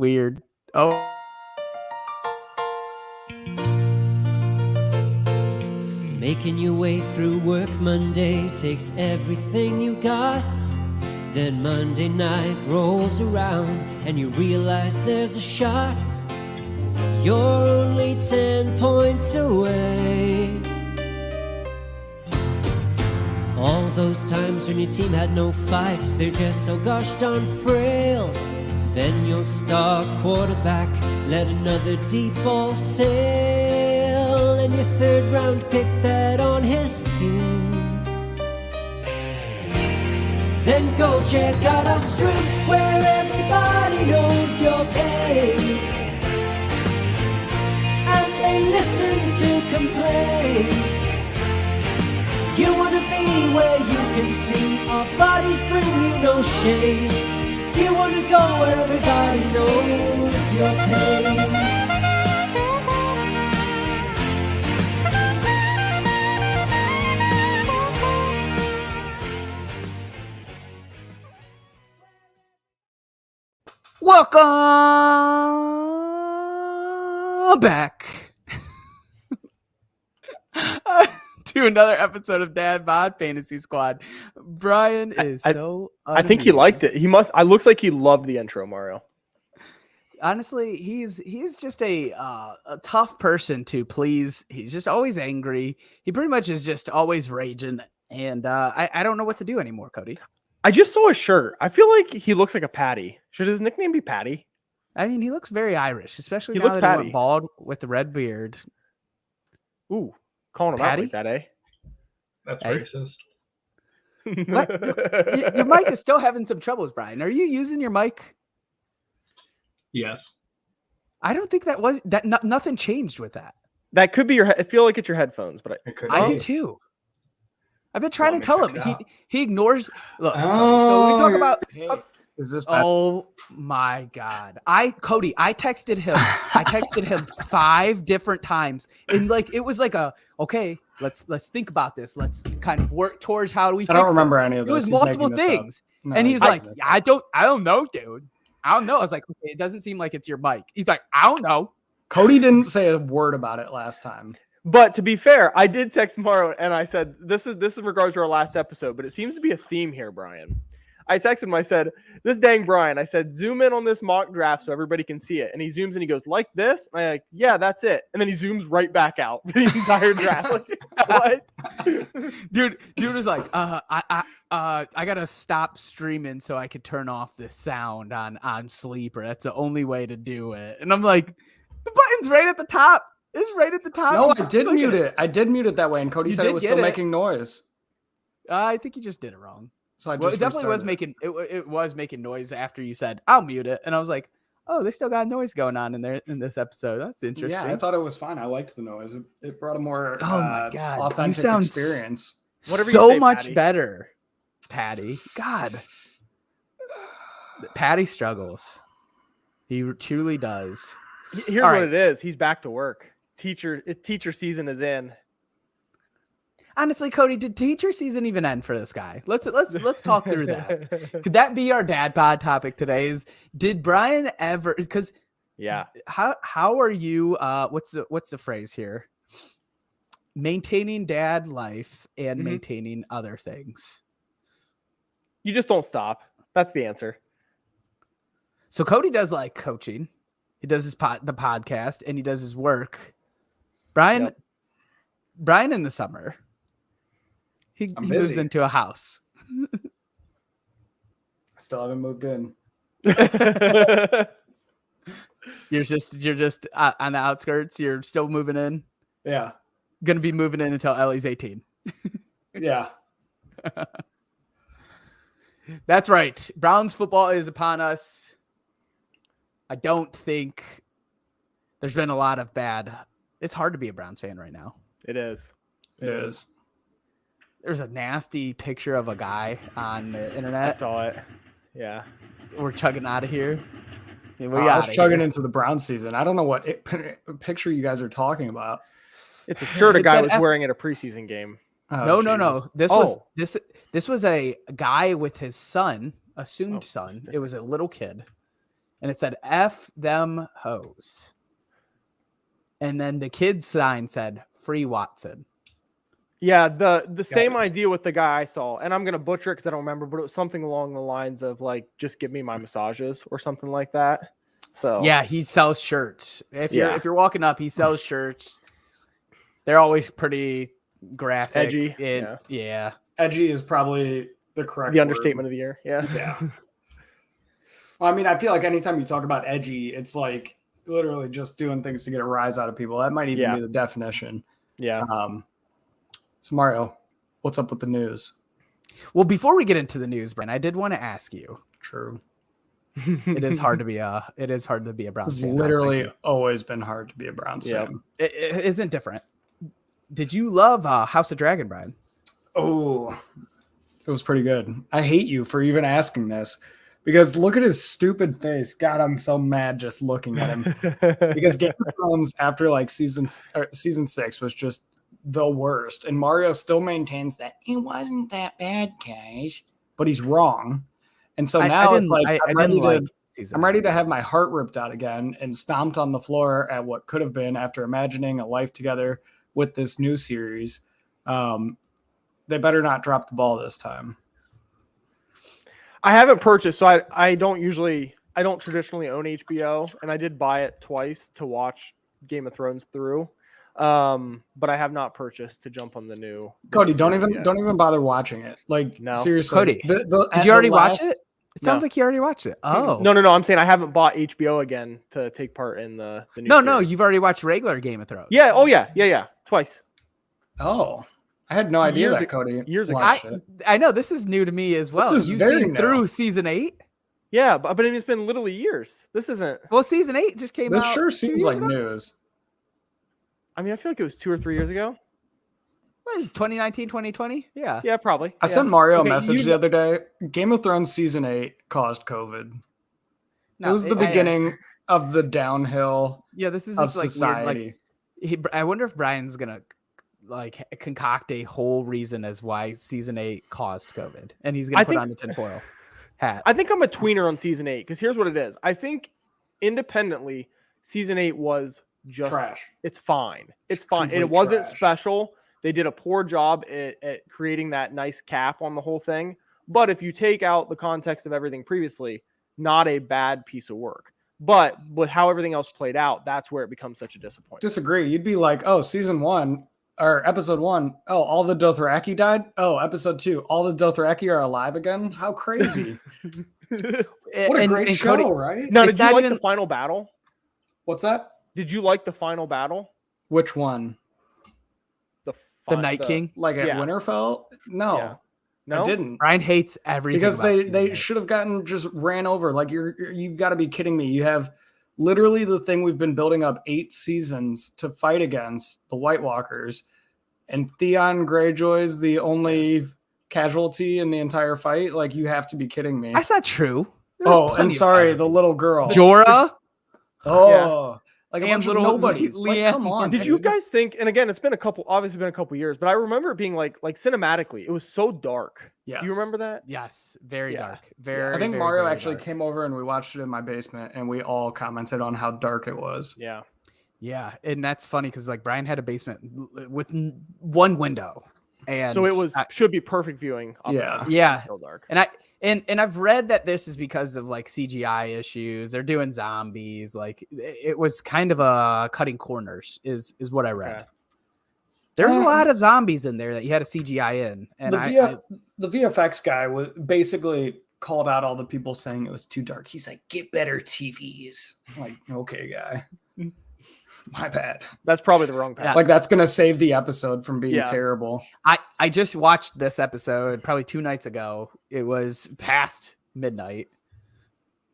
Weird. Oh, Making your way through work Monday takes everything you got. Then Monday night rolls around and you realize there's a shot. You're only 10 points away. All those times when your team had no fight, they're just so gosh darn frail. Then your star quarterback let another deep ball sail, and your third round pick bet on his team. Then go check out our streets where everybody knows your pain, and they listen to complaints. You wanna be where you can see our bodies bring you no shame. You wanna go where everybody knows your pain. welcome back to another episode of Dad Bod Fantasy Squad. Brian is I think he liked it. He must. I looks like he loved the intro, Mario. Honestly, he's just a tough person to please. He's just always angry. He pretty much is just always raging, and I don't know what to do anymore, Cody. I just saw his shirt. I feel like he looks like a Patty. Should his nickname be Patty? I mean, he looks very Irish, especially He now looks that he Patty. went bald with the red beard. Ooh, calling him Patty? out like that, eh? That's Hey. racist. What? Your mic is still having some troubles, Brian. Are you using your mic? Yes. I don't think nothing changed with that. That could be your. I feel like it's your headphones, but It could I be. do too. I've been trying to Want me tell to him. check it out? He ignores. Look, Cody, Oh, so we talk you're- about. Is this bad? Oh my God! I texted him. I texted him 5 different times, and like it was like okay. Let's think about this. Let's kind of work towards how do we. I don't fix remember this. any of It this. was He's multiple making this up. things, No, and he's making like, this I up. don't know, dude. I don't know. I was like, okay, it doesn't seem like it's your mic. He's like, I don't know. Cody didn't say a word about it last time. But to be fair, I did text Mario and I said, this is in regards to our last episode, but it seems to be a theme here, Brian. I texted him, I said, this dang Brian, I said, zoom in on this mock draft so everybody can see it. And he zooms and he goes, like this? And I'm like, yeah, that's it. And then he zooms right back out for the entire draft. Like, what? Dude was like, I gotta stop streaming so I could turn off the sound on Sleeper. That's the only way to do it. And I'm like, the button's right at the top. It's right at the top. No, You I just did click mute it. I did mute it that way, and Cody You said did it was get still it. making noise. I think you just did it wrong. So I just Well, it definitely was restarted making it was making noise after you said I'll mute it, and I was like, oh, they still got noise going on in there in this episode. That's interesting. Yeah, I thought it was fine. I liked the noise. It brought a more Oh my God, you authentic sound experience. Whatever you so say, much Patty. better, Patty. God, Patty struggles. He truly does. Here's All what right. it is. He's back to work. Teacher season is in. Honestly, Cody, did teacher season even end for this guy? Let's talk through that. Could that be our dad pod topic today? Did Brian ever? Because Yeah. how are you? What's the phrase here? Maintaining dad life and Mhm. maintaining other things. You just don't stop. That's the answer. So Cody does like coaching. He does the podcast, and he does his work. Brian, Yep. Brian in the summer, he I'm moves busy. into a house. Still haven't moved in. You're just on the outskirts. You're still moving in. Yeah, Going to be moving in until Ellie's 18. yeah. That's right. Browns football is upon us. I don't think there's been a lot of bad. It's hard to be a Browns fan right now. It is. It is. There's a nasty picture of a guy on the I internet. saw it. Yeah. We're chugging out of here. Yeah, we I was outta chugging here. into the Brown season. I don't know what picture you guys are talking about. It's a shirt a It's guy an was wearing at a preseason game. Oh, No. Jesus. This was a guy with his son, assumed Oh. son. It was a little kid. and it said "F them hoes," and then the kids sign said "Free Watson." Yeah, the same Yikes. idea with the guy I saw, and I'm gonna butcher it because I don't remember, but it was something along the lines of like, "Just give me my massages" or something like that. So Yeah, he sells shirts. If Yeah. you're walking up, he sells shirts. They're always pretty graphic. Edgy, Yeah. Edgy is probably the correct the word. understatement of the year. Yeah. Yeah. Well, I mean, I feel like anytime you talk about edgy, it's like literally just doing things to get a rise out of people. That might even Yeah. be the definition. Yeah. So Mario, what's up with the news? Well, before we get into the news, Brian, I did want to ask you. True. It is hard to be a Browns It's fan. literally always been hard to be a Browns Yep. fan. It isn't different. Did you love House of Dragon, Brian? Oh, it was pretty good. I hate you for even asking this because look at his stupid face. God, I'm so mad just looking at him. Because Game of Thrones after like season 6 was just the worst, and Mario still maintains that it wasn't that bad, guys, but he's wrong. And so now it's like I'm ready to have my heart ripped out again and stomped on the floor at what could have been after imagining a life together with this new series. They better not drop the ball this time. I haven't purchased, so I don't traditionally own HBO, and I did buy it twice to watch Game of Thrones through. But I have not purchased to jump on the new. Cody, don't even bother watching it. Like, No. seriously. Cody, did you already watch it? It sounds like you already watched it. Oh, No. I'm saying I haven't bought HBO again to take part in the new. No, series. you've already watched regular Game of Thrones. Yeah. Oh yeah. Twice. Oh, I had no idea that Cody years ago. watched it. I know this is new to me as well. This is You've very seen new. through season 8. Yeah, but I mean, it's been literally years. This isn't. Well, season 8 just came This out. sure 2 seems years like ago? news. I mean, I feel like it was 2 or 3 years ago. What is it, 2019, 2020? Yeah. Yeah, probably. I Yeah. sent Mario Okay, a message you- the other day. Game of Thrones season 8 caused COVID. No, it was the I- beginning of the downhill Yeah, this is of just like society. weird. Like, I wonder if Brian's gonna like concoct a whole reason as why season 8 caused COVID, and he's gonna I put think- on the tinfoil hat. I think I'm a tweener on season 8 because here's what it is. I think independently, season 8 was just Trash. It's fine. It's fine. Complete It wasn't trash. special. They did a poor job at creating that nice cap on the whole thing. But if you take out the context of everything previously, not a bad piece of work. But with how everything else played out, that's where it becomes such a disappointment. Disagree. You'd be like, oh, season 1 or episode 1. Oh, all the Dothraki died. Oh, episode 2. All the Dothraki are alive again. How crazy. What a great show, Cody, right? Now, It's did you not like even- the final battle? What's that? Did you like the final battle? Which one? the Night King. Like at Yeah. Winterfell? No, Yeah. No, I didn't. Brian hates everything Because about they season 8. should have gotten just ran over. Like you've got to be kidding me. You have literally the thing we've been building up 8 seasons to fight against, the White Walkers, and Theon Greyjoy's the only casualty in the entire fight. Like, you have to be kidding me. That's not true. There's Oh, plenty and of sorry, fire. the little girl. Jorah. Oh, like a And bunch of little nobodies. Like, Liam. come on. Did you dude. guys think? And again, it's been obviously been a couple years, but I remember it being like cinematically, it was so dark. Yes. Do you remember that? Yes, very Yeah. dark. Very. I think very, Mario very actually dark. came over and we watched it in my basement, and we all commented on how dark it was. Yeah. Yeah, and that's funny because like Brian had a basement with one window, and So it was should be perfect viewing. Yeah. Yeah. It's still dark. And I've read that this is because of like CGI issues. They're doing zombies. Like it was kind of a cutting corners is what I read. Okay. There's a lot of zombies in there that you had a CGI in, and The VFX guy was basically called out all the people saying it was too dark. He's like, "Get better TVs." I'm like, okay, guy, my bad. That's probably the wrong path. Yeah. Like, that's gonna save the episode from being Yeah. terrible. I just watched this episode probably 2 nights ago. It was past midnight,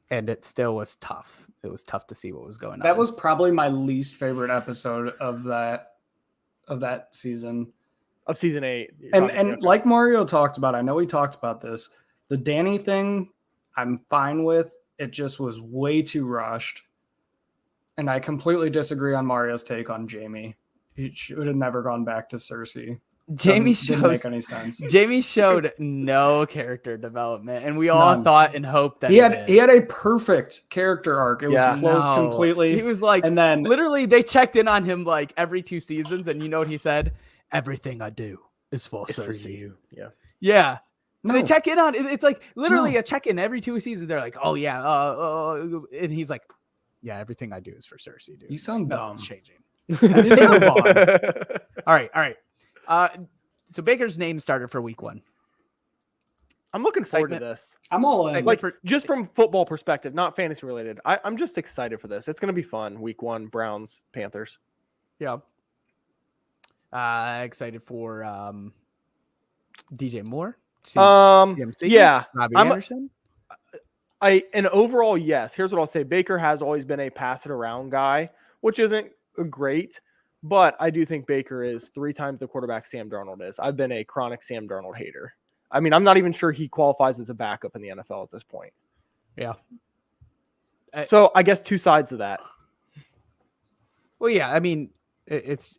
and it still was tough. It was tough to see what was going on. That was probably my least favorite episode of that season. Of season 8. And like Mario talked about, I know he talked about this. The Danny thing, I'm fine with. It just was way too rushed. And I completely disagree on Mario's take on Jamie. He should have never gone back to Cersei. Jamie Didn't make shows any sense. Jamie showed no character development, and we all None. thought and hoped that He had did. a perfect character arc. It Yeah. was closed No. completely. He was like, and then literally, they checked in on him like every 2 seasons, and you know what he said? Everything I do is for It's for Cersei. you. Yeah. Yeah. no, They check in on it's like literally No. a check in every 2 seasons. They're like, oh yeah, and he's like, yeah, everything I do is for Cersei, dude. You sound Nothing's dumb. changing. Let's move on. All right. So Baker's name started for week 1. I'm looking forward to Excitement. this. I'm all in. Like, Like for- just from football perspective, not fantasy related. I'm just excited for this. It's gonna be fun. Week 1, Browns, Panthers. Yeah. Excited for DJ Moore. CMC, Yeah, Robbie I'm- Anderson. And overall, yes. Here's what I'll say. Baker has always been a pass it around guy, which isn't great, but I do think Baker is 3 times the quarterback Sam Darnold is. I've been a chronic Sam Darnold hater. I mean, I'm not even sure he qualifies as a backup in the NFL at this point. Yeah. So I guess 2 sides of that. Well, yeah. I mean, it's.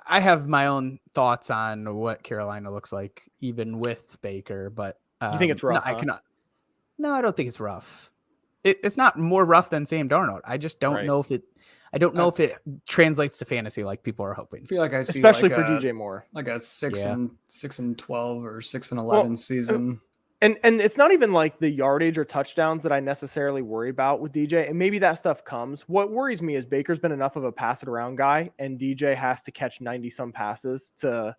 I have my own thoughts on what Carolina looks like, even with Baker. But You think it's rough, No, I huh? cannot. No, I don't think it's rough. It's not more rough than Sam Darnold. I just don't Right. know if it. I don't know if it translates to fantasy like people are hoping. I feel like I see Especially like for a, DJ Moore. like a 6 Yeah. and 12 or 6-11 season. And it's not even like the yardage or touchdowns that I necessarily worry about with DJ. And maybe that stuff comes. What worries me is Baker's been enough of a pass it around guy, and DJ has to catch 90 some passes to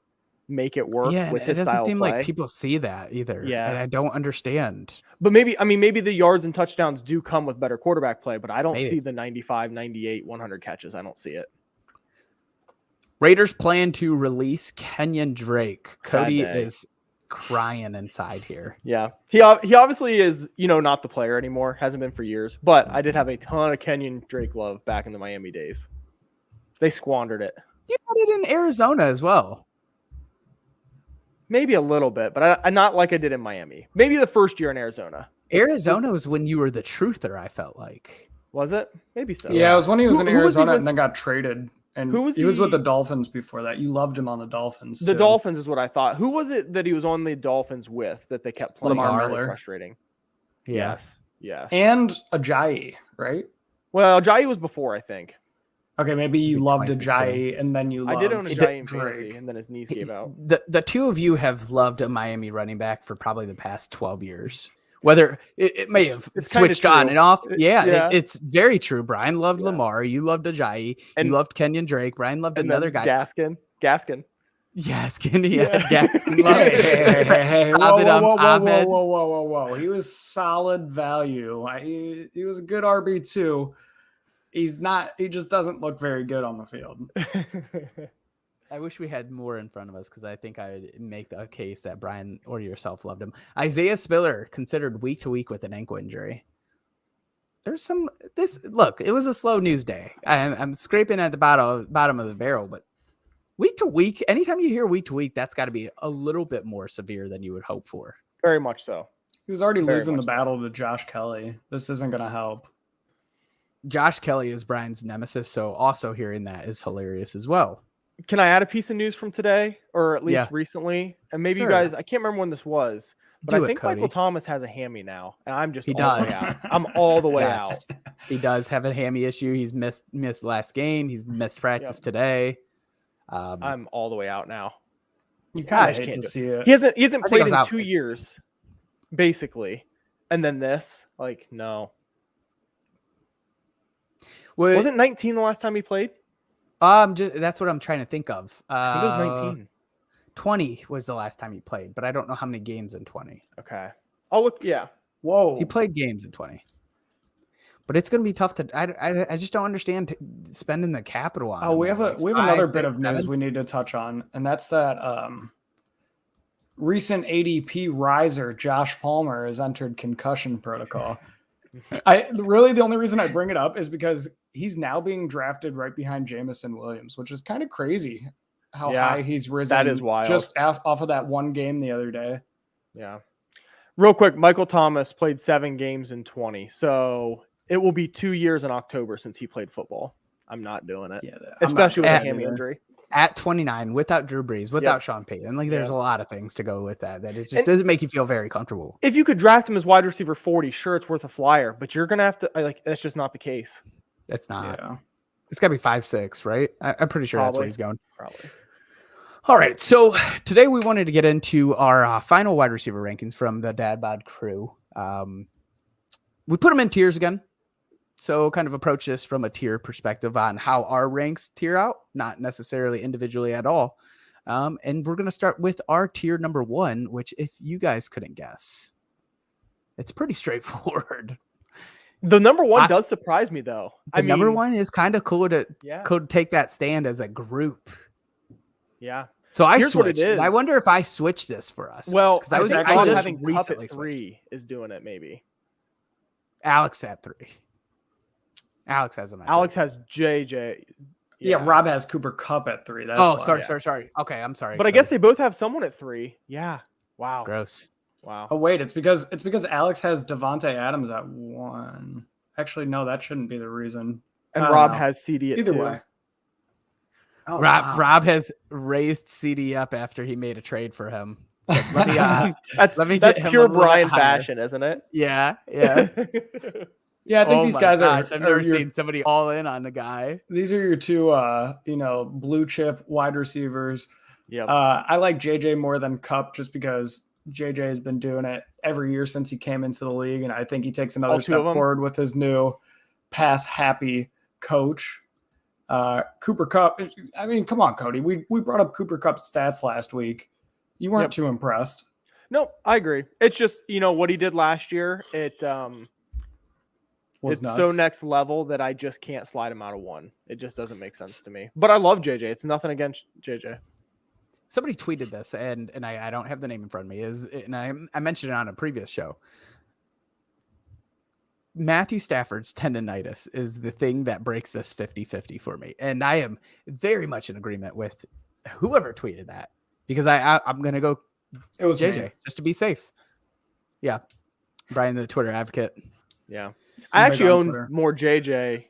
make it work Yeah, with it his doesn't style seem of play. like people see that either. Yeah. and I don't understand. But maybe the yards and touchdowns do come with better quarterback play, but I don't Maybe. see the 95, 98, 100 catches. I don't see it. Raiders plan to release Kenyon Drake. Sad Cody day. is crying inside here. Yeah. He obviously is, not the player anymore. Hasn't been for years. But I did have a ton of Kenyon Drake love back in the Miami days. They squandered it. You had it in Arizona as well. Maybe a little bit, but I not like I did in Miami. Maybe the first year in Arizona. Arizona was when you were the truther, I felt like. Was it? Maybe so. Yeah, it was when he was in Who was he Arizona with? and then got traded. And Who was he was with he- the Dolphins before that. You loved him on the Dolphins. The too. Dolphins is what I thought. Who was it that he was on the Dolphins with that they kept playing? Lamar It was so Miller. frustrating. Yeah. Yes. And Ajayi, right? Well, Jai was before, I think. Okay, maybe you Big loved twice instead. Ajayi and then you I loved did own a Jai in Drake. fantasy, and then his knees gave out. The two of you have loved a Miami running back for probably the past 12 years. Whether it may have It's kinda switched on true. and off. Yeah. It's very true. Brian loved Yeah. Lamar. You loved Ajayi. And- You loved Kenyon Drake. Brian loved And another then guy. Gaskin. Yes, Kenny. Yeah. Gaskin Hey, loved hey, whoa, Ahmed, whoa, whoa, Ahmed. whoa, whoa, whoa, whoa, whoa. He was solid value. He was a good RB2. He's not, he just doesn't look very good on the field. I wish we had more in front of us because I think I would make a case that Brian or yourself loved him. Isaiah Spiller considered week to week with an ankle injury. There's look, it was a slow news day. I'm scraping at the bottom of the barrel, but week to week, anytime you hear week to week, that's got to be a little bit more severe than you would hope for. Very much so. He was already Very losing the much so. battle to Josh Kelly. This isn't going to help. Josh Kelly is Brian's nemesis, so also hearing that is hilarious as well. Can I add a piece of news from today, or at least Yeah. recently? And maybe Sure. you guys, I can't remember when this was, but Do I it, think Michael Cody. Thomas has a hammy now, and I'm just He all the way does. out. I'm all the way Yes. out. He does have a hammy issue. He's missed last game. He's missed practice today. I'm all the way out now. You kind of Gosh, hate can't to do see it. He hasn't I think I played was in out. 2 years, basically, and then this, like, no. Wasn't 19 the last time he played? that's what I'm trying to think of. I think it was 19. 20 was the last time he played, but I don't know how many games in 20. Okay. I'll look. Yeah. Whoa. He played games in 20. But it's going to be tough to. I just don't understand spending the capital on. Oh, him we at have like another 5, bit 6, of news 7. we need to touch on, and that's that recent ADP riser Josh Palmer has entered concussion protocol. Really the only reason I bring it up is because he's now being drafted right behind Jamison Williams, which is kind of crazy how Yeah, high he's risen. that is wild. Just off of that one game the other day. Yeah. Real quick, Michael Thomas played 7 games in 20, so it will be 2 years in October since he played football. I'm not doing it, Yeah, especially with a I'm not hammy either. injury. at 29 without Drew Brees, without Sean Payton. Like there's a lot of things to go with that it just doesn't make you feel very comfortable. If you could draft him as wide receiver 40, sure, it's worth a flyer, but you're gonna have to like that's just not the case. It's not. Yeah. It's got to be 5'6", right? I'm pretty sure that's where he's going. Probably. All right, so today we wanted to get into our final wide receiver rankings from the Dad Bod crew. We put them in tiers again. So kind of approach this from a tier perspective on how our ranks tier out, not necessarily individually at all. And we're going to start with our tier number 1, which if you guys couldn't guess, it's pretty straightforward. The number 1 does surprise me though. Number 1 is kind of cool to take that stand as a group. Yeah. So I Here's what switched. it is. I wonder if I switched this for us. Well, because I was think I Rob just having Cup recently at switched. 3 is doing it maybe. Alex at 3. Alex has him at Alex 3. has JJ. Yeah, Rob has Cooper Cup at 3. That's Oh, why. sorry. Okay, I'm sorry. But I guess they both have someone at 3. Yeah. Wow. Gross. Wow. Oh wait, it's because Alex has Devontae Adams at 1. Actually, no, that shouldn't be the reason. And I don't Rob know. has CD at Either 2. way. Oh, Rob wow. Rob has raised CD up after he made a trade for him. So let me, That's let me that's get him a pure little bit Brian higher. fashion, isn't it? Yeah. Yeah, I think Oh these my guys gosh, are. I've never are your- seen somebody all in on the guy. These are your two, blue chip wide receivers. Yeah. I like JJ more than Cup just because JJ has been doing it every year since he came into the league, and I think he takes another All two of step them? forward with his new pass-happy coach. Cooper Cup. I mean, come on, Cody. We brought up Cooper Cup's stats last week. You weren't too impressed. No, I agree. It's just, what he did last year, it's Was nuts. so next level that I just can't slide him out of 1. It just doesn't make sense to me. But I love JJ. It's nothing against JJ. Somebody tweeted this, and I don't have the name in front of me. And I mentioned it on a previous show. Matthew Stafford's tendonitis is the thing that breaks this 50-50 for me. And I am very much in agreement with whoever tweeted that because I'm going to go It was JJ me. just to be safe. Yeah. Brian, the Twitter advocate. Yeah. I actually on own Twitter. more JJ.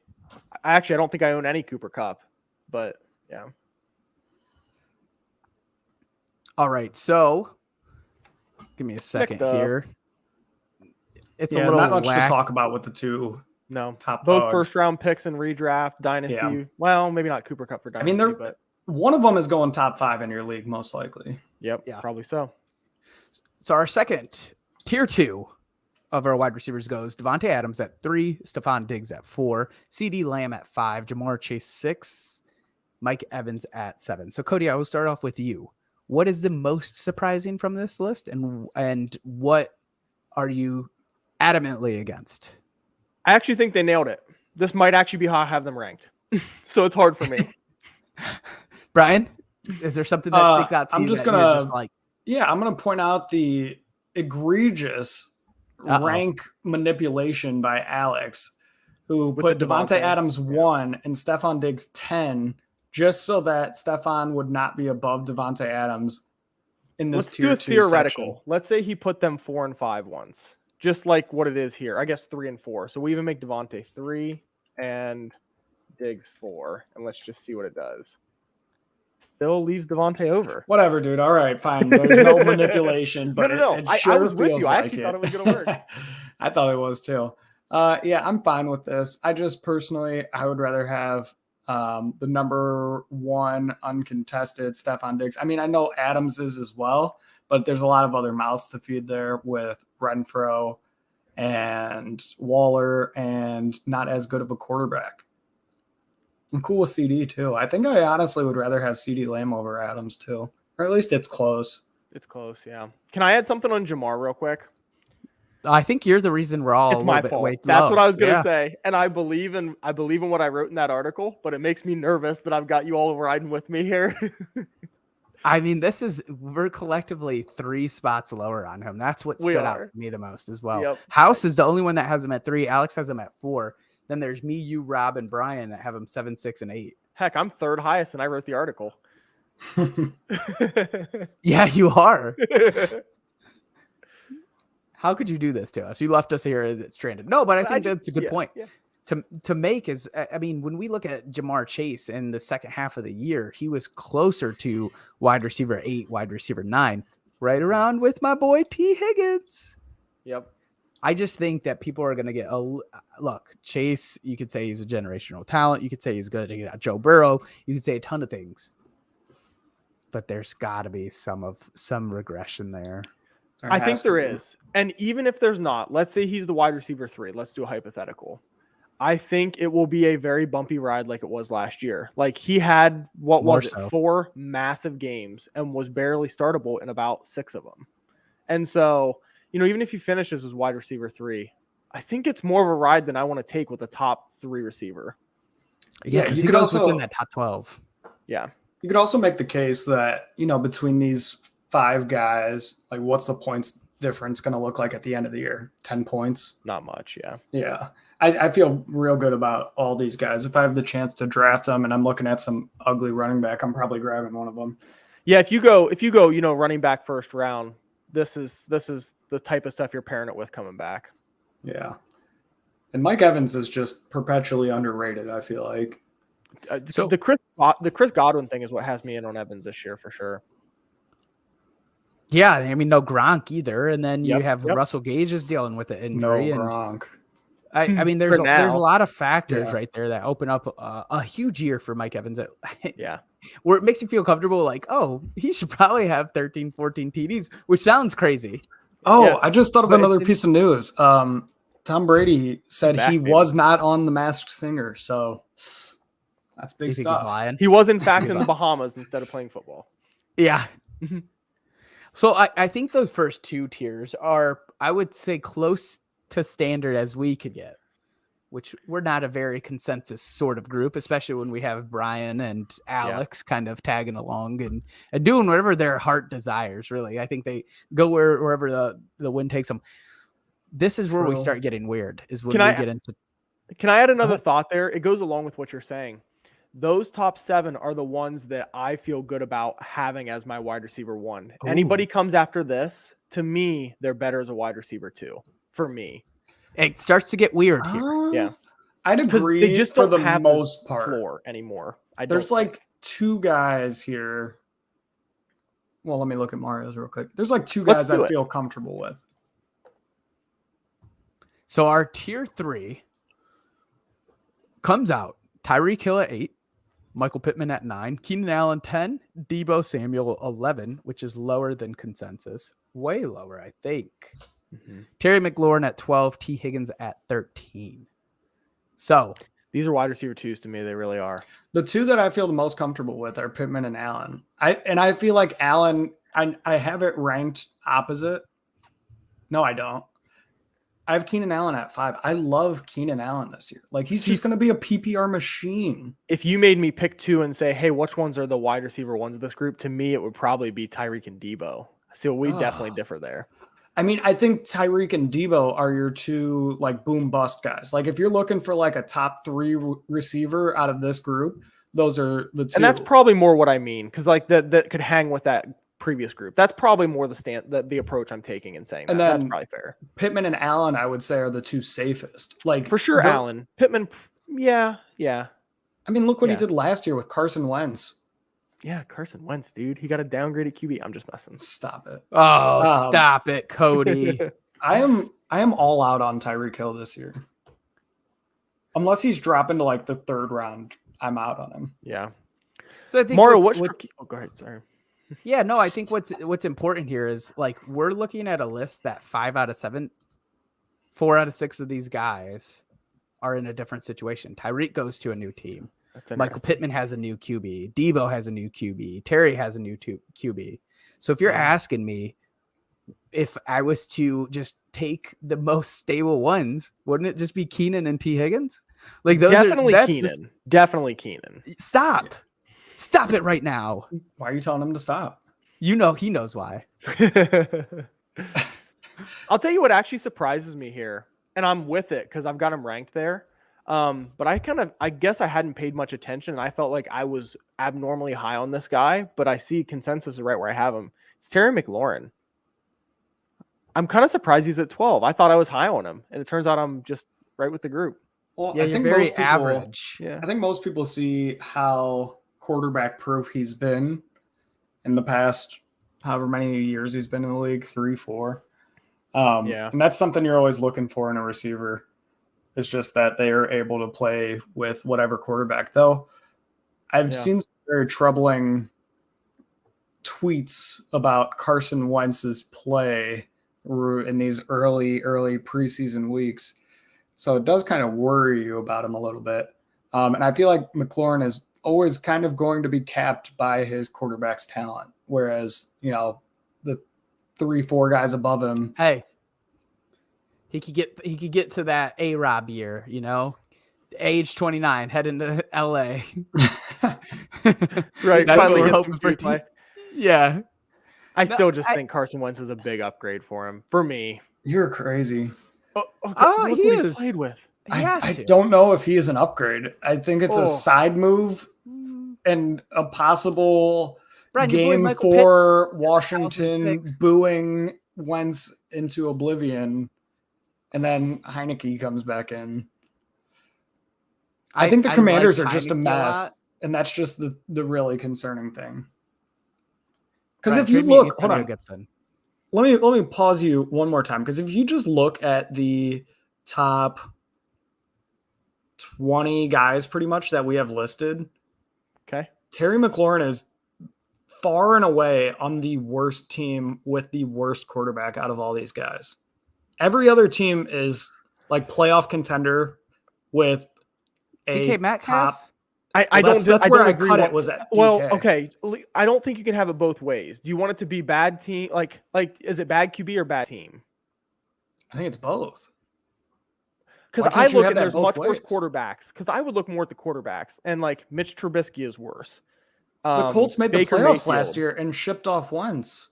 I don't think I own any Cooper Cup, but yeah. All right. So give me a second up. here. It's Yeah, a little not much whack. to talk about with the two No. top Both dogs. first round picks in redraft, dynasty. Yeah. Well, maybe not Cooper Cup for I dynasty, mean, but one of them is going top 5 in your league, most likely. yep, Yeah. probably so. So our second tier 2 of our wide receivers goes Devontae Adams at 3, Stephon Diggs at 4, CD Lamb at 5, Jamar Chase 6, Mike Evans at 7. So Cody, I will start off with you. What is the most surprising from this list, and what are you adamantly against? I actually think they nailed it. This might actually be how I have them ranked. So it's hard for me. Brian, is there something that sticks out to I'm you just that gonna- you're just like, Yeah, I'm going to point out the egregious rank manipulation by Alex, who With put the Devontae Devontae. Adams 1 and Stephon Diggs 10, just so that Stephon would not be above Devontae Adams in this Let's tier do a 2 theoretical. section. Let's say he put them 4 and 5 once, just like what it is here. I guess 3 and 4. So we even make Devontae 3 and Diggs 4, and let's just see what it does. Still leaves Devontae over. Whatever, dude. All right, fine. There's no manipulation, but No. it I sure was with feels you. I like actually it. thought it was gonna work. I thought it was too. Yeah, I'm fine with this. I just personally, I would rather have the number 1 uncontested Stephon Diggs. I mean, I know Adams is as well, but there's a lot of other mouths to feed there with Renfro and Waller and not as good of a quarterback. I'm cool with CD too. I think I honestly would rather have CD Lamb over Adams too, or at least it's close. It's close, yeah. Can I add something on Jamar real quick? I think you're the reason we're all It's a my little bit fault. way That's low. what I was gonna Yeah. say, and I believe in what I wrote in that article. But it makes me nervous that I've got you all riding with me here. I mean, we're collectively 3 spots lower on him. That's what We stood out are. to me the most as well. Yep. House is the only one that has him at 3. Alex has him at 4. Then there's me, you, Rob, and Brian that have him 7, 6, and 8. Heck, I'm third highest, and I wrote the article. Yeah, you are. How could you do this to us? You left us here stranded. No, but I think that's a good point. Yeah. to make is, I mean, when we look at Jamar Chase in the second half of the year, he was closer to wide receiver 8, wide receiver 9, right around with my boy T. Higgins. Yep. I just think that people are going to get look. Chase, you could say he's a generational talent. You could say he's good. You got Joe Burrow. You could say a ton of things, but there's got to be some regression there. I think there is. And even if there's not, let's say he's the wide receiver 3. Let's do a hypothetical. I think it will be a very bumpy ride like it was last year. Like he had, 4 massive games and was barely startable in about 6 of them. And so, even if he finishes as wide receiver 3, I think it's more of a ride than I want to take with a top 3 receiver. Yeah, because he goes within that top 12. Yeah. You could also make the case that, between these 5 guys, like what's the points difference going to look like at the end of the year? 10 points? Not much, yeah. Yeah. I feel real good about all these guys. If I have the chance to draft them and I'm looking at some ugly running back, I'm probably grabbing one of them. Yeah, if you go, running back first round, this is the type of stuff you're pairing it with coming back. Yeah. And Mike Evans is just perpetually underrated, I feel like. The Chris Godwin thing is what has me in on Evans this year for sure. Yeah, I mean, no Gronk either. And then you have yep. Russell Gage is dealing with an injury. No Gronk. I mean, there's a lot of factors Yeah. right there that open up a huge year for Mike Evans. Yeah. Where it makes you feel comfortable, like, oh, he should probably have 13, 14 TDs, which sounds crazy. Oh, Yeah. I just thought of another piece of news. Tom Brady said Back, he baby. was not on The Masked Singer, so that's big You think he's stuff. lying? He was in fact in the Bahamas instead of playing football. Yeah. So I think those first 2 tiers are, I would say, close to standard as we could get, which we're not a very consensus sort of group, especially when we have Brian and Alex kind of tagging along and doing whatever their heart desires, really. I think they go wherever the wind takes them. This is where we True. start getting weird, is when Can we I- get into... Can I add another thought there? It goes along with what you're saying. Those top 7 are the ones that I feel good about having as my wide receiver 1. Ooh. Anybody comes after this, to me, they're better as a wide receiver 2 for me. It starts to get weird here. Yeah. I'd Because agree they just for don't the have most the part. floor anymore. There's like 2 guys here. Well, let me look at Mario's real quick. There's like 2 Let's guys do I it. feel comfortable with. So our tier 3 comes out. Tyreek Hill at 8, Michael Pittman at 9, Keenan Allen 10, Deebo Samuel 11, which is lower than consensus. Way lower, I think. Mhm. Terry McLaurin at 12, T. Higgins at 13. So These are wide receiver 2s to me. They really are. The 2 that I feel the most comfortable with are Pittman and Allen. I feel like Allen, I have it ranked opposite. No, I don't. I have Keenan Allen at 5. I love Keenan Allen this year. Like he's just going to be a PPR machine. If you made me pick 2 and say, hey, which ones are the wide receiver ones of this group? To me, it would probably be Tyreek and Deebo. So we definitely differ there. I mean, I think Tyreek and Deebo are your 2 like boom bust guys. Like if you're looking for like a top 3 receiver out of this group, those are the 2. And that's probably more what I mean. Because like that could hang with that previous group. That's probably more the approach I'm taking in saying that. And That's then probably fair. Pittman and Allen, I would say, are the 2 safest. Like For sure, the- Allen. Pittman, yeah. I mean, look what he Yeah. did last year with Carson Wentz. Yeah, Carson Wentz, dude. He got a downgraded QB. I'm just messing. Stop it. stop it, Cody. I am all out on Tyreek Hill this year. Unless he's dropping to like the 3rd round, I'm out on him. Yeah. So I think Mario, what's- go ahead. Sorry. Yeah, no, I think what's important here is like we're looking at a list that 5 out of 7, 4 out of 6 of these guys are in a different situation. Tyreek goes to a new team. That's Michael interesting. Pittman has a new QB. Deebo has a new QB. Terry has a new QB. So if you're asking me if I was to just take the most stable ones, wouldn't it just be Keenan and T. Higgins? Like those Definitely are Keenan. Definitely Keenan. Stop. Stop it right now. Why are you telling him to stop? You know he knows why. I'll tell you what actually surprises me here, and I'm with it because I've got him ranked there. But I guess I hadn't paid much attention, and I felt like I was abnormally high on this guy, but I see consensus is right where I have him. It's Terry McLaurin. I'm kind of surprised he's at 12. I thought I was high on him, and it turns out I'm just right with the group. Well, Yeah, I you're think very most people, average. Yeah. I think most people see how quarterback proof he's been in the past, however many years he's been in the league, 3, 4. Yeah. And that's something you're always looking for in a receiver. It's just that they are able to play with whatever quarterback. Though I've Yeah. seen some very troubling tweets about Carson Wentz's play in these early preseason weeks. So it does kind of worry you about him a little bit. And I feel like McLaurin is always kind of going to be capped by his quarterback's talent. Whereas, the 3, 4 guys above him. Hey, he could get to that A-Rob year, age 29, heading to LA. Right. That's what finally we're get hoping some for. QB play. Yeah. I No, still just think Carson Wentz is a big upgrade for him. For me. You're crazy. Oh, look he what is. played with. He has I to. don't know if he is an upgrade. I think it's Oh. a side move and a possible Brian, your boy game Michael for Washington 2006. booing Wentz into oblivion, and then Heineke comes back in. I think the Commanders are just a mess, and that's just the really concerning thing. Because Brian, if you trade me look, hold Antonio on, Gibson. let me pause you one more time. Because if you just look at the top 20 guys, pretty much that we have listed, Okay. Terry McLaurin is far and away on the worst team with the worst quarterback out of all these guys. Every other team is like playoff contender with a DK Metcalf? top. I don't. That's I where don't I agree. cut it once- was at well, DK. okay. I don't think you can have it both ways. Do you want it to be bad team? Like, is it bad QB or bad team? I think it's both. Because Why I can't you look have and that there's both much worse ways? quarterbacks. Because I would look more at the quarterbacks, and like Mitch Trubisky is worse. The Colts made the Baker playoffs Mayfield. last year and shipped off Wentz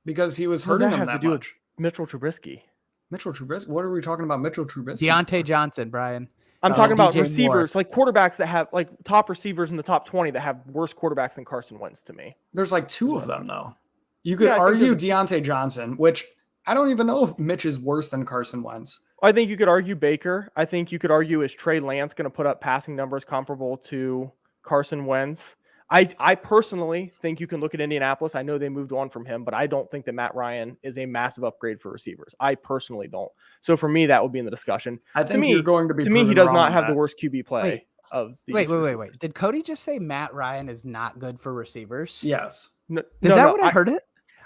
because he was What does hurting that them have to that do with much. Mitchell Trubisky? Mitchell Trubisky. What are we talking about? Mitchell Trubisky. Deontay for? Johnson, Brian. I'm talking about DJ receivers, like quarterbacks that have like top receivers in the top 20 that have worse quarterbacks than Carson Wentz to me. There's like 2 of them though. You could Yeah, I think argue there's Deontay Johnson, which I don't even know if Mitch is worse than Carson Wentz. I think you could argue Baker. I think you could argue is Trey Lance going to put up passing numbers comparable to Carson Wentz. I personally think you can look at Indianapolis. I know they moved on from him, but I don't think that Matt Ryan is a massive upgrade for receivers. I personally don't. So for me, that would be in the discussion. I think you're going to be. To me, he proven does wrong not on have the that. worst QB play of these. Wait. Did Cody just say Matt Ryan is not good for receivers? Yes. No, Is no, that no, what I heard it?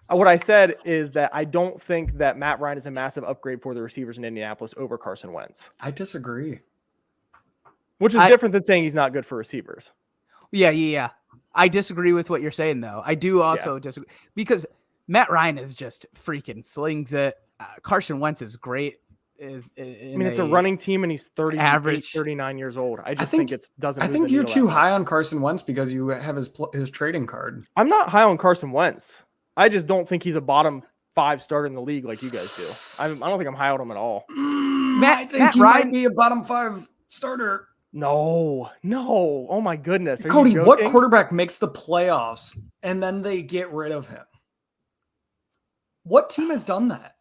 What I said is that I don't think that Matt Ryan is a massive upgrade for the receivers in Indianapolis over Carson Wentz, I disagree. which is different than saying he's not good for receivers. Yeah. I disagree with what you're saying, though. I do also disagree because Matt Ryan is just freaking slings it. Carson Wentz is great. I mean, it's a running team, and he's 39 years old. I just think it doesn't. I move think the you're needle too that high much. on Carson Wentz because you have his trading card. I'm not high on Carson Wentz. I just don't think he's a bottom 5 starter in the league like you guys do. I don't think I'm high on him at all. I think Matt he Ryan- might be a bottom 5 starter. No. Oh my goodness. Are Cody, you what joking? quarterback makes the playoffs and then they get rid of him? What team has done that?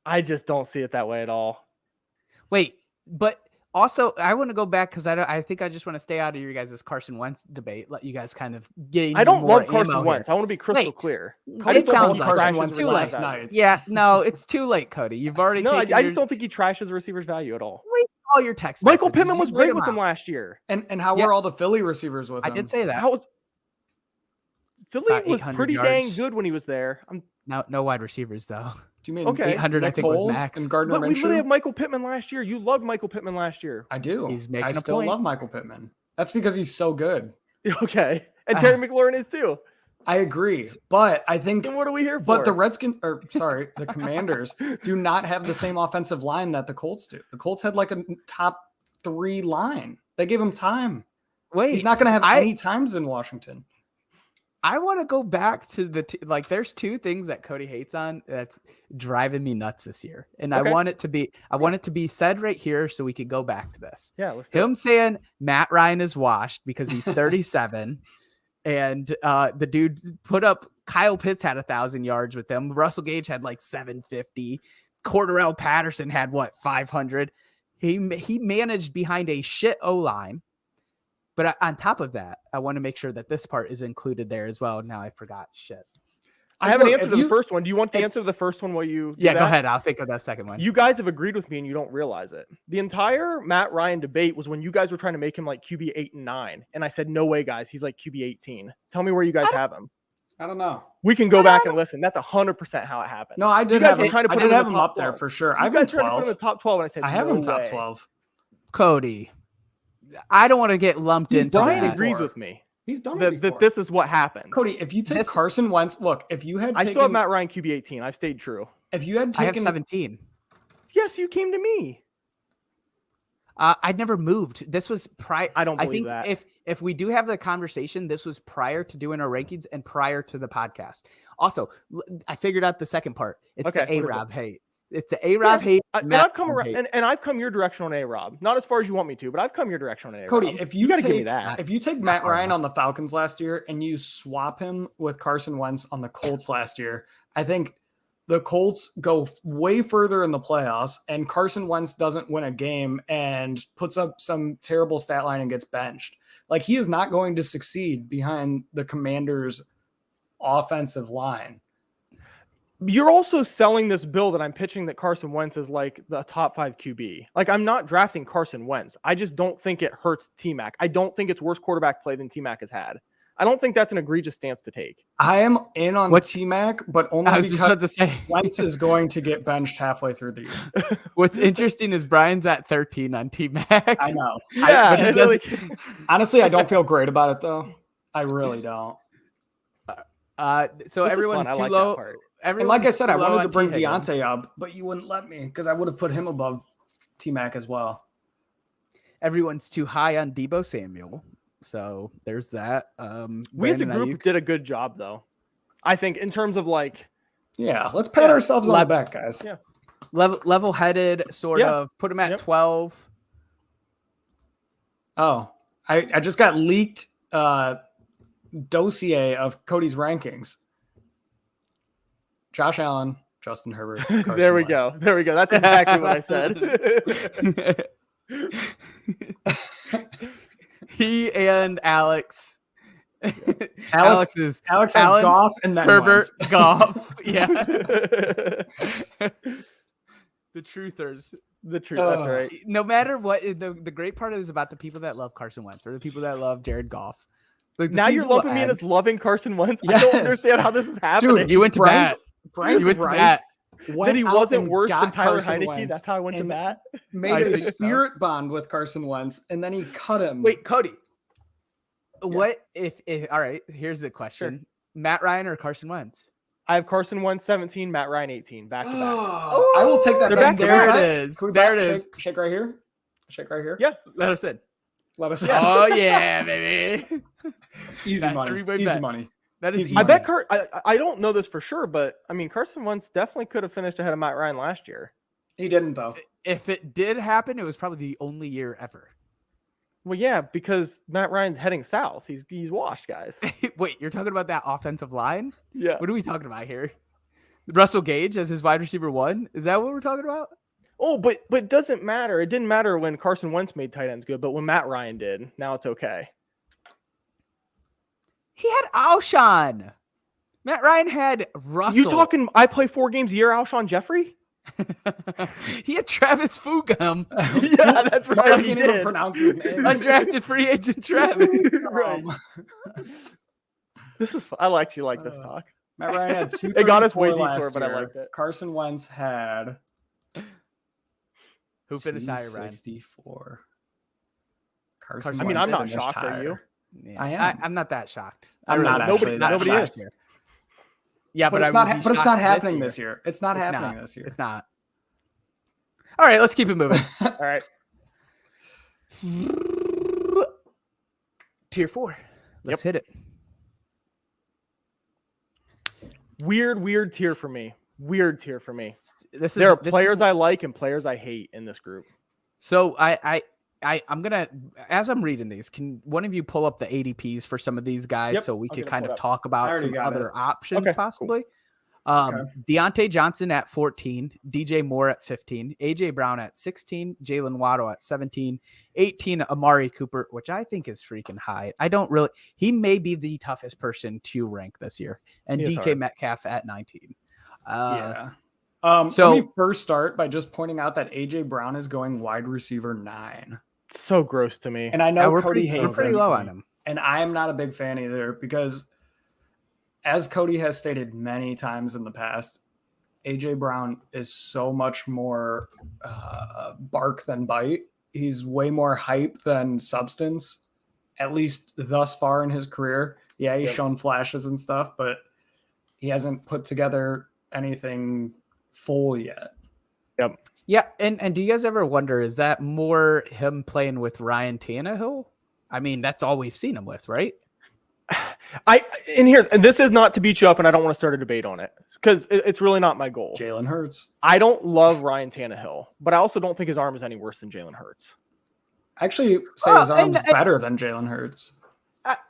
I just don't see it that way at all. Wait, but also I want to go back because I think I just want to stay out of your guys' Carson Wentz debate. Let you guys kind of gain. I don't more love Carson ammo Wentz. here. I want to be crystal Wait. clear. Cody It put sounds on like Carson trashes Wentz receivers last value. night. Yeah, no, it's too late, Cody. You've already No, I taken just don't think he trashes the receiver's value at all. all your text. Michael messages. Pittman was You great laid with him out. last year. And how Yeah. were all the Philly receivers with I him? did say that. How was Philly About was 800 pretty yards. dang good when he was there. No wide receivers though. Do you mean Okay. 800 I Nick think was Foles max. and Gardner But we literally Minshew? have Michael Pittman last year. You loved Michael Pittman last year. I do. He's making I a still point. love Michael Pittman. That's because he's so good. Okay. And Terry McLaurin is too. I agree, but I think. Then what are we here for? But the Commanders do not have the same offensive line that the Colts do. The Colts had like a top 3 line. They gave him time. Wait, He's not going to have any times in Washington. I want to go back to there's 2 things that Cody hates on that's driving me nuts this year. And Okay. I want it to be said right here so we could go back to this. Yeah, let's do it. Him saying Matt Ryan is washed because he's 37 and the dude put up Kyle Pitts had 1,000 yards with them. Russell Gage had like 750. Cordarrelle Patterson had 500. He managed behind a shit O-line. But on top of that, I want to make sure that this part is included there as well. Now I forgot. Shit. I have an Look, answer if to the you- first one. Do you want the answer to the first one while you do Yeah, go that? ahead. I'll think of that second one. You guys have agreed with me and you don't realize it. The entire Matt Ryan debate was when you guys were trying to make him like QB 8 and 9. And I said, no way, guys. He's like QB 18. Tell me where you guys have him. I don't know. We can go back and listen. That's 100% how it happened. No, I did guys have were him. trying to I put did him in have the him top up there 12. for sure. You I've been guys tried to put him in 12. the top 12, and I said, I have no him top way. 12. Cody. I don't want to get lumped into Brian that. agrees before. with me He's done it that before. this is what happened. Cody, if you take This- Carson Wentz, look, if you had I taken, still have Matt Ryan QB 18. I've stayed true. if you had I have taken 17. Yes, you came to me. I'd never moved. This was prior. I don't I believe think that. if we do have the conversation, this was prior to doing our rankings and prior to the podcast. Also, I figured out the second part. It's Okay, the what is it? A-Rob hate. It's the A-Rob hate. And Matt I've come Ryan around, hate. and I've come your direction on A-Rob. Not as far as you want me to, but I've come your direction on A-Rob. Cody, if you gotta take, give me that. if you take Not Matt hard Ryan enough. on the Falcons last year and you swap him with Carson Wentz on the Colts last year, I think the Colts go way further in the playoffs, and Carson Wentz doesn't win a game and puts up some terrible stat line and gets benched. Like, he is not going to succeed behind the Commanders' offensive line. You're also selling this bill that I'm pitching that Carson Wentz is like the top 5 QB. Like, I'm not drafting Carson Wentz. I just don't think it hurts T-Mac. I don't think it's worse quarterback play than T-Mac has had. I don't think that's an egregious stance to take. I am in on What's- T-Mac, but only I was just because about to say. Wentz is going to get benched halfway through the year. What's interesting is Brian's at 13 on T-Mac. I know. Yeah, but he it doesn't- really- Honestly, I don't feel great about it, though. I really don't. So This is everyone's fun. I too like that low. part. And like I everyone's said, too I low wanted on to bring T. Higgins. Deontay up, but you wouldn't let me because I would have put him above T-Mac as well. Everyone's too high on Debo Samuel. So there's that. We as a Brandon group Ayuk. did a good job, though. I think in terms of like, Yeah, let's pat ourselves on the back, guys. Yeah. level-headed, sort Yeah. of. Put him at Yep. 12. Oh, I just got leaked dossier of Cody's rankings. Josh Allen, Justin Herbert. Carson there we Wentz. go. There we go. That's exactly what I said. He and Alex. Alex is Alex has Allen, Goff and then Herbert, Wentz. Goff. Yeah. The truthers. The truth. That's Oh. right. No matter what, the great part is about the people that love Carson Wentz or the people that love Jared Goff. Like, the Now you're season will lumping me in end. as loving Carson Wentz. I Yes. don't understand how this is happening. Dude, You went to bat. Frank You went to Reich bat. went that he out wasn't and worse than got Tyler Carson Heineke. Wentz That's how I went to and bat. made I a think so. spirit bond with Carson Wentz, and then he cut him. Wait, Cody. What if all right, here's the question. Matt Ryan or Carson Wentz? I have Carson Wentz 17, Matt Ryan 18, back to back. I will take that. They're back. back to There back. it is. Can we There back- it is. Shake right here. Shake right here. Yeah. Let us in. Let us. Oh yeah, baby. Easy That money. three-way Easy bet. money. That is Easy I easy. bet I don't know this for sure, but I mean Carson Wentz definitely could have finished ahead of Matt Ryan last year. He didn't though. If it did happen, it was probably the only year ever. Well, yeah, because Matt Ryan's heading south. He's washed, guys. Wait, you're talking about that offensive line? Yeah. What are we talking about here? Russell Gage as his wide receiver 1? Is that what we're talking about? Oh, but it doesn't matter. It didn't matter when Carson Wentz made tight ends good, but when Matt Ryan did, now it's okay. He had Alshon. Matt Ryan had Russell. You talking? I play 4 games a year, Alshon Jeffrey? He had Travis Fugum. Yeah, that's I right. can't He even did. pronounce his name. Undrafted free agent Travis. Right. This is. I actually like this talk. Matt Ryan had two. It got us way last detour, but I year. liked it. Carson Wentz had Who finished higher, Ryan? 264. Carson I mean, Wentz I'm not finished shocked. Are higher. you? Yeah. I am. I'm not that shocked. I'm not Nobody- actually that nobody shocked. is. Here. Yeah, But, but, it's I not. would be But it's shocked not happening year. this year. It's not It's happening not. this year. It's not. All right, let's keep it moving. All right. Tier 4. Let's hit it. Weird tier for me. Weird tier for me. This is There are this is- players I like and players I hate in this group. So I'm gonna, as I'm reading these, can one of you pull up the ADPs for some of these guys Yep, so we I'll can get it kind pulled of up. talk I about already some got other it. options Okay, cool. possibly? Deontay Johnson at 14, DJ Moore at 15, AJ Brown at 16, Jalen Waddle at 17, 18, Amari Cooper, which I think is freaking high. He may be the toughest person to rank this year, and DK hard. Metcalf at 19. Let me first start by just pointing out that AJ Brown is going wide receiver 9. So gross to me. And I know we're Cody pretty hates low him, on him. and I am not a big fan either because, as Cody has stated many times in the past, AJ Brown is so much more bark than bite. He's way more hype than substance, at least thus far in his career. Yeah, he's shown flashes and stuff, but he hasn't put together anything full yet. Yep. Yeah, and do you guys ever wonder, is that more him playing with Ryan Tannehill? I mean, that's all we've seen him with, right? And this is not to beat you up, and I don't want to start a debate on it because it's really not my goal. Jalen Hurts. I don't love Ryan Tannehill, but I also don't think his arm is any worse than Jalen Hurts. I actually say his arm's better than Jalen Hurts.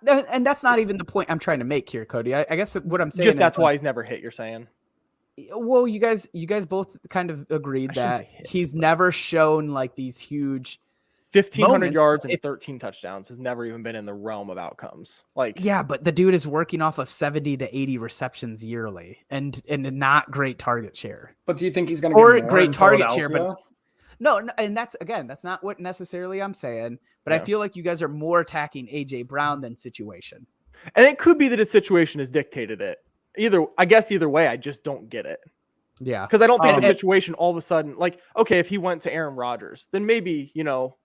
And that's not even the point I'm trying to make here, Cody. I guess what I'm saying Just is that's why he's never hit. You're saying? Well, you guys both kind of agreed that he's never shown like these huge 1,500 yards and 13 touchdowns has never even been in the realm of outcomes. Yeah, but the dude is working off of 70 to 80 receptions yearly and not great target share. But do you think he's going to get more great in target share? Philadelphia? But no, and that's not what necessarily I'm saying. But I feel like you guys are more attacking AJ Brown than situation. And it could be that his situation has dictated it. Either way, I just don't get it. Yeah, because I don't think the situation all of a sudden, okay, if he went to Aaron Rodgers, then maybe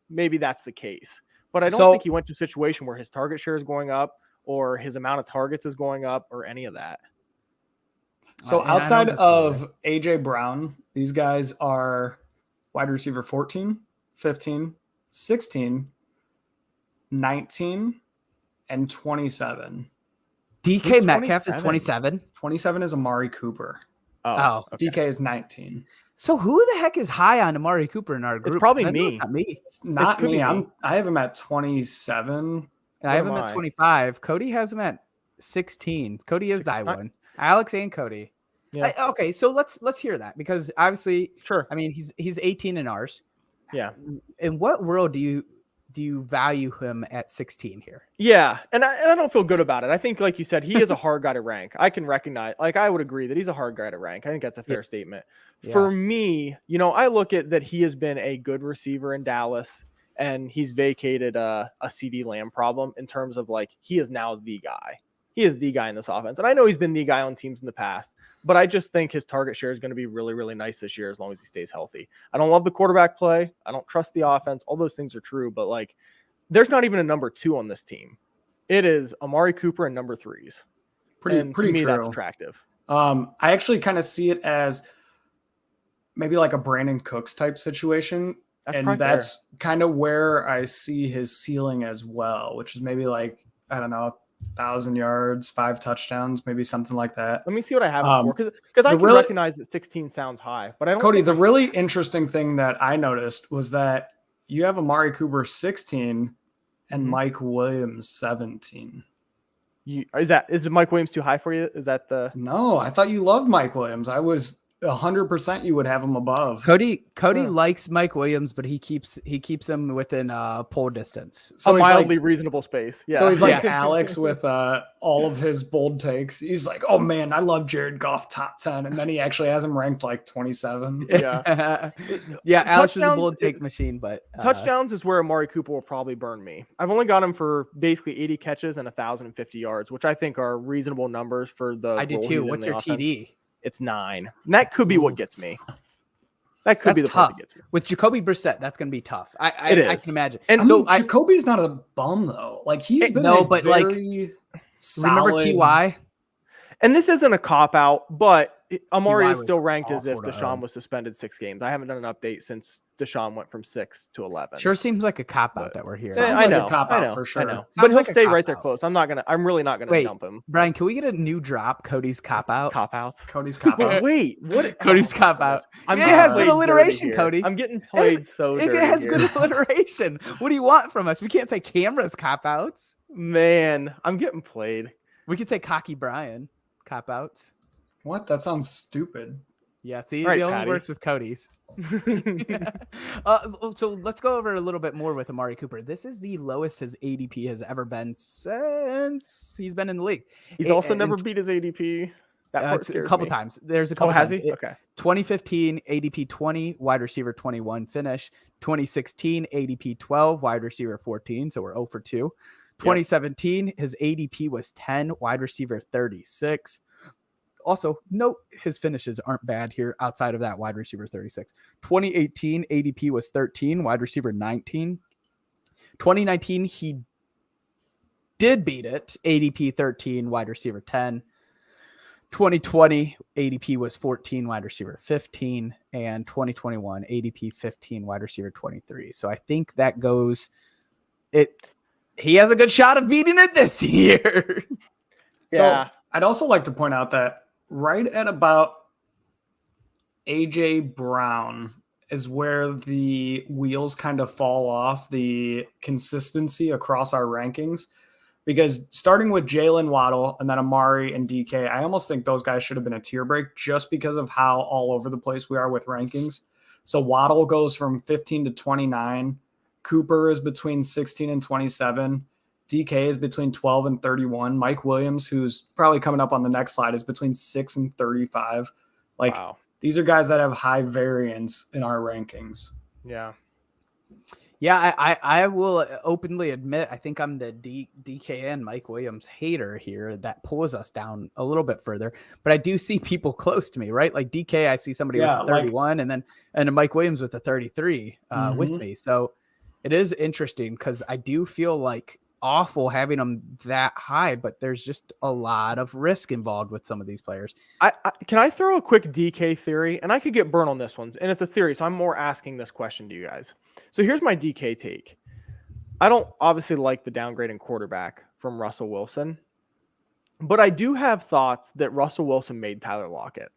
that's the case. But I don't think he went to a situation where his target share is going up or his amount of targets is going up or any of that. So outside of AJ Brown, these guys are wide receiver 14, 15, 16, 19, and 27. DK Metcalf is 27. 27 is Amari Cooper. Oh, okay. DK is 19. So who the heck is high on Amari Cooper in our group? It's probably me. It's not me. It's not me. I have him at 27. I have him at 25. Cody has him at 16. Cody is that one. Alex and Cody. Yeah. Okay, so let's hear that because obviously, sure. I mean, he's 18 in ours. Yeah. In what world do you value him at 16 here? Yeah, and I don't feel good about it. I think, like you said, he is a hard guy to rank. I can recognize, I would agree that he's a hard guy to rank. I think that's a fair statement. Yeah. For me, I look at that he has been a good receiver in Dallas, and he's vacated a CD Lamb problem in terms of he is now the guy. He is the guy in this offense, and I know he's been the guy on teams in the past. But I just think his target share is going to be really, really nice this year as long as he stays healthy. I don't love the quarterback play. I don't trust the offense. All those things are true. But, there's not even a number 2 on this team. It is Amari Cooper and number 3s. Pretty to me, true. that's attractive. I actually kind of see it as maybe like a Brandon Cooks type situation. That's kind of where I see his ceiling as well, which is maybe I don't know, 1,000 yards, 5 touchdowns, maybe something like that. Let me see what I have before, because I can recognize that 16 sounds high, but I don't. Cody, the really interesting thing that I noticed was that you have Amari Cooper 16 and Mike Williams 17. Is Mike Williams too high for you? Is that the? No, I thought you loved Mike Williams. I was 100% you would have him above. Cody likes Mike Williams, but he keeps him within pole distance. So a mildly reasonable space. Yeah. So he's like Alex with all of his bold takes. He's like, oh man, I love Jared Goff top 10. And then he actually has him ranked 27. Yeah. Yeah. Alex is a bold take machine, but touchdowns is where Amari Cooper will probably burn me. I've only got him for basically 80 catches and 1,050 yards, which I think are reasonable numbers for the. I do too. What's your TD? It's 9. And that could be what gets me. That could be the part that gets me. With Jacoby Brissett, that's going to be tough. I can imagine. And Jacoby's not a bum though. He's been very solid. Remember Ty? And this isn't a cop out, but Amari is still ranked as if Deshaun was suspended 6 games. I haven't done an update since Deshaun went from 6 to 11. Sure seems like a cop out that we're hearing. I know, cop out for sure. I know. But he'll stay right there close. I'm really not gonna dump him. Brian, can we get a new drop? Cody's cop out. Cop outs. Cody's cop out. Wait, what? Cody's cop out. It has good alliteration, Cody. I'm getting played so dirty. It has good alliteration. What do you want from us? We can't say cameras cop outs. Man, I'm getting played. We could say cocky Brian cop outs. What? That sounds stupid. Yeah, see, All right, it only Patty. works with Cody's. So let's go over a little bit more with Amari Cooper. This is the lowest his ADP has ever been since he's been in the league. He's also And never beat his ADP. That part it's a scares couple me. times. There's a Oh, couple has times. he? Okay. 2015 ADP 20, wide receiver 21 finish. 2016 ADP 12, wide receiver 14. So we're 0 for 2. 2017 his ADP was 10, wide receiver 36. Also, note his finishes aren't bad here outside of that wide receiver 36. 2018 ADP was 13, wide receiver 19. 2019 he did beat it, ADP 13, wide receiver 10. 2020 ADP was 14, wide receiver 15, and 2021 ADP 15, wide receiver 23. So I think that goes it. He has a good shot of beating it this year. Yeah. So I'd also like to point out that right at about AJ Brown is where the wheels kind of fall off the consistency across our rankings. Because starting with Jalen Waddle and then Amari and DK, I almost think those guys should have been a tier break just because of how all over the place we are with rankings. So Waddle goes from 15 to 29. Cooper is between 16 and 27. DK is between 12 and 31. Mike Williams, who's probably coming up on the next slide, is between 6 and 35. Like, Wow. these are guys that have high variance in our rankings. Yeah. Yeah, I will openly admit I think I'm the DK and Mike Williams hater here that pulls us down a little bit further. But I do see people close to me, right? Like DK, I see somebody with a 31 and a Mike Williams with a 33 with me. So it is interesting because I do feel like awful having them that high, but there's just a lot of risk involved with some of these players. Can I throw a quick DK theory? And I could get burned on this one. And it's a theory, so I'm more asking this question to you guys. So here's my DK take. I don't obviously like the downgrade in quarterback from Russell Wilson, but I do have thoughts that Russell Wilson made Tyler Lockett.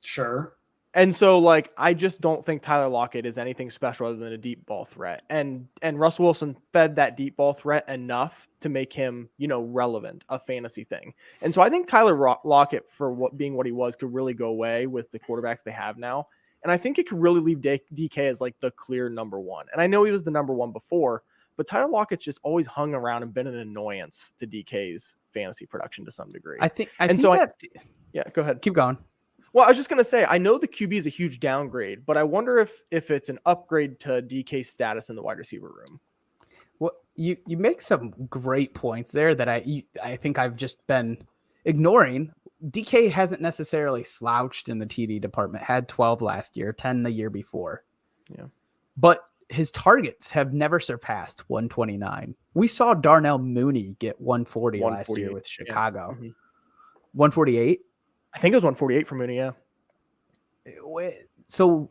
Sure. And so, like, I just don't think Tyler Lockett is anything special other than a deep ball threat. And Russell Wilson fed that deep ball threat enough to make him, relevant, a fantasy thing. And so I think Tyler Lockett, for being what he was, could really go away with the quarterbacks they have now. And I think it could really leave DK as like the clear number one. And I know he was the number one before, but Tyler Lockett's just always hung around and been an annoyance to DK's fantasy production to some degree. Yeah, go ahead. Keep going. Well, I was just going to say, I know the QB is a huge downgrade, but I wonder if it's an upgrade to DK's status in the wide receiver room. Well, you make some great points there that I think I've just been ignoring. DK hasn't necessarily slouched in the TD department, had 12 last year, 10 the year before. Yeah. But his targets have never surpassed 129. We saw Darnell Mooney get 140 last year with Chicago. Yeah. Mm-hmm. 148? I think it was 148 for Mooney, yeah. So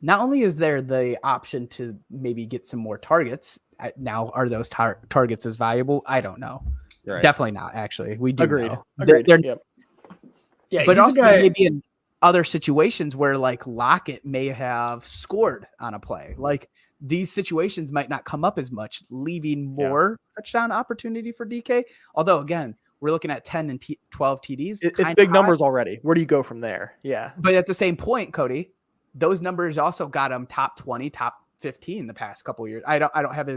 not only is there the option to maybe get some more targets, now are those targets as valuable? I don't know. Right. Definitely not, actually. We do Agreed. know. Agreed. Yep. Yeah, but also maybe in other situations where like Lockett may have scored on a play. Like these situations might not come up as much, leaving more touchdown opportunity for DK. Although, again, we're looking at 10 and 12 TDs. It's big numbers already. Where do you go from there? Yeah. But at the same point, Cody, those numbers also got him top 20, top 15 the past couple of years. I don't have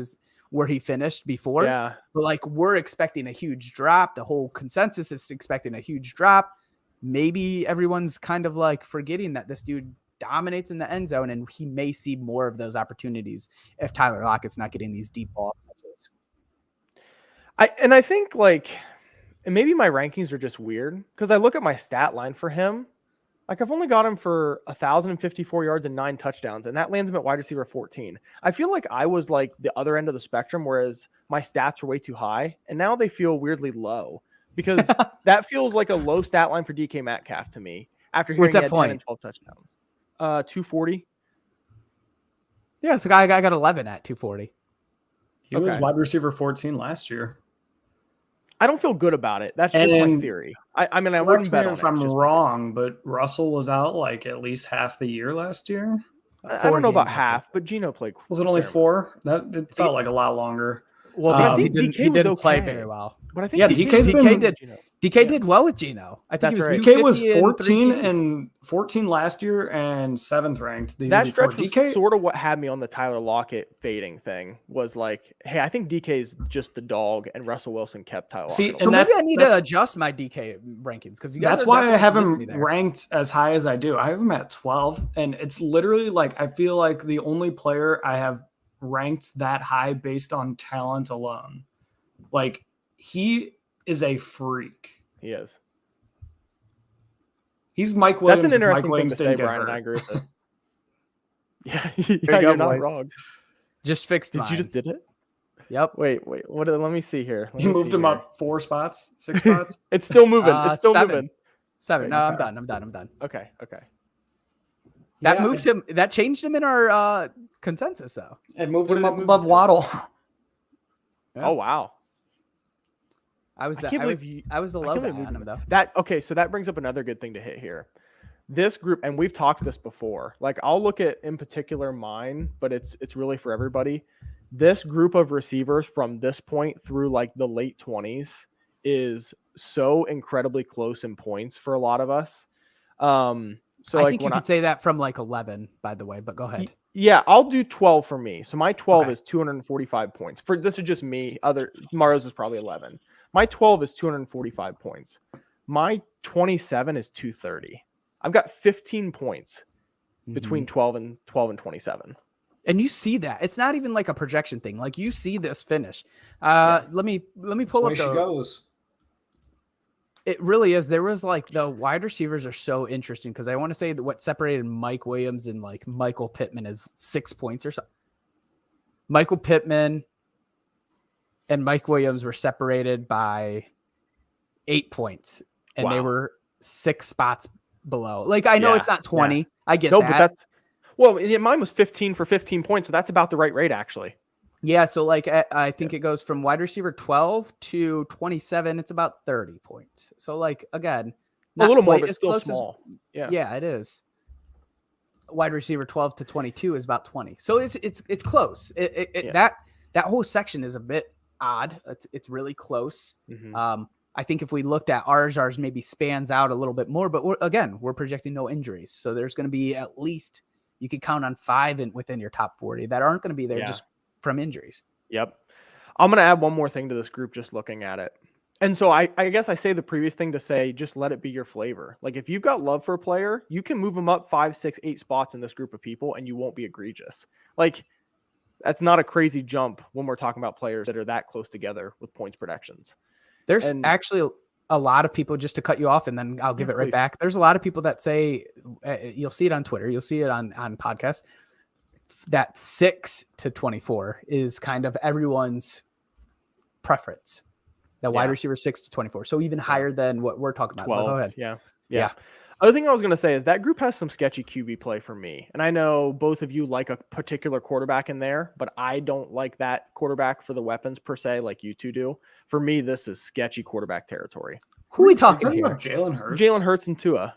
where he finished before. Yeah. But like we're expecting a huge drop. The whole consensus is expecting a huge drop. Maybe everyone's kind of like forgetting that this dude dominates in the end zone and he may see more of those opportunities if Tyler Lockett's not getting these deep ball touches. I think like, and maybe my rankings are just weird because I look at my stat line for him. Like I've only got him for 1,054 yards and 9 touchdowns, and that lands him at wide receiver 14. I feel like I was like the other end of the spectrum, whereas my stats were way too high, and now they feel weirdly low because that feels like a low stat line for DK Metcalf to me after hearing he had 10 and 12 touchdowns. 240. Yeah, so I got 11 at 240. He was wide receiver 14 last year. I don't feel good about it. That's just my theory. I mean, I wouldn't bet on it. If I'm wrong, but Russell was out like at least half the year last year. I don't know about half, but Geno played. Was it only 4? It felt like a lot longer. Well, But I because he think didn't, DK he was didn't play okay. very well. But I think Yeah, DK's DK been- did. you know. DK did well with Gino. I think That's he was right. DK was 250 in 3 14 TDs. and 14 last year and 7th ranked the year That before. stretch was DK, sort of what had me on the Tyler Lockett fading thing. Was like, hey, I think DK's just the dog, and Russell Wilson kept Tyler See, Lockett. So and maybe that's- I need to adjust my DK rankings because that's why I have him ranked as high as I do. I have him at 12, and it's literally like I feel like the only player I have ranked that high based on talent alone. Like, he is a freak. He is. He's Mike That's Williams. an if Mike interesting thing Williams to say, didn't get Brian, and I hurt. agree with it. Yeah, you yeah, go, you're not boys. wrong. Just fixed Did mine. you just did it? Yep. Wait. What? Let me see here. Let You me moved see him here. up 4 spots, 6 spots. It's still moving. It's still 7. moving. 7. Okay, No, okay. I'm done. Okay. That Yeah, moved him. That changed him in our consensus, though. It moved What him did it up move above him to? Waddle. Yeah. Oh wow. I was I the, can't I was, believe you- I was the I low can't guy believe on him, though. Okay, so that brings up another good thing to hit here. This group, and we've talked this before. Like, I'll look at in particular mine, but it's really for everybody. This group of receivers from this point through like the late 20s is so incredibly close in points for a lot of us. So I like think you when could say that from like 11, by the way, but go ahead. yeah, I'll do 12 for me. So my 12 Okay. is 245 points. For this is just me. Other Mario's is probably 11. My 12 is 245 points. My 27 is 230. I've got 15 points between 12 and 27. And you see that. It's not even like a projection thing. Like you see this finish. Let me pull Way up she the goes. It really is. There was like the wide receivers are so interesting because I want to say that what separated Mike Williams and like Michael Pittman is 6 points or so. Michael Pittman and Mike Williams were separated by 8 points, and they Wow. were 6 spots below. Like I know Yeah, it's not 20. I get No, that. but that's well, yeah, mine was 15 for 15 points, so that's about the right rate actually. Yeah, so like I think it goes from wide receiver 12 to 27. It's about 30 points. So like again, A not little more, quite but as still close as- small. Yeah. Yeah, it is. Wide receiver 12 to 22 is about 20. So it's close. Yeah. That whole section is a bit odd. It's really close. Mhm. I think if we looked at ours maybe spans out a little bit more, but we're projecting no injuries. So there's going to be at least you could count on 5 within your top 40 that aren't going to be there Yeah. just from injuries. Yep. I'm going to add one more thing to this group just looking at it. And so I guess I say the previous thing to say, just let it be your flavor. Like if you've got love for a player, you can move them up 5, 6, 8 spots in this group of people and you won't be egregious. Like that's not a crazy jump when we're talking about players that are that close together with points projections. There's And- actually a lot of people, just to cut you off and then I'll give Yeah, it right please. back. There's a lot of people that say, you'll see it on Twitter, you'll see it on podcasts, that 6 to 24 is kind of everyone's preference. The wide Yeah. receiver 6 to 24. So even higher than what we're talking about. But 12. Go ahead. Yeah. Yeah. Other thing I was going to say is that group has some sketchy QB play for me. And I know both of you like a particular quarterback in there, but I don't like that quarterback for the weapons per se, like you two do. For me, this is sketchy quarterback territory. Who are we Are you talking talking here? about Jalen Hurts? Jalen Hurts and Tua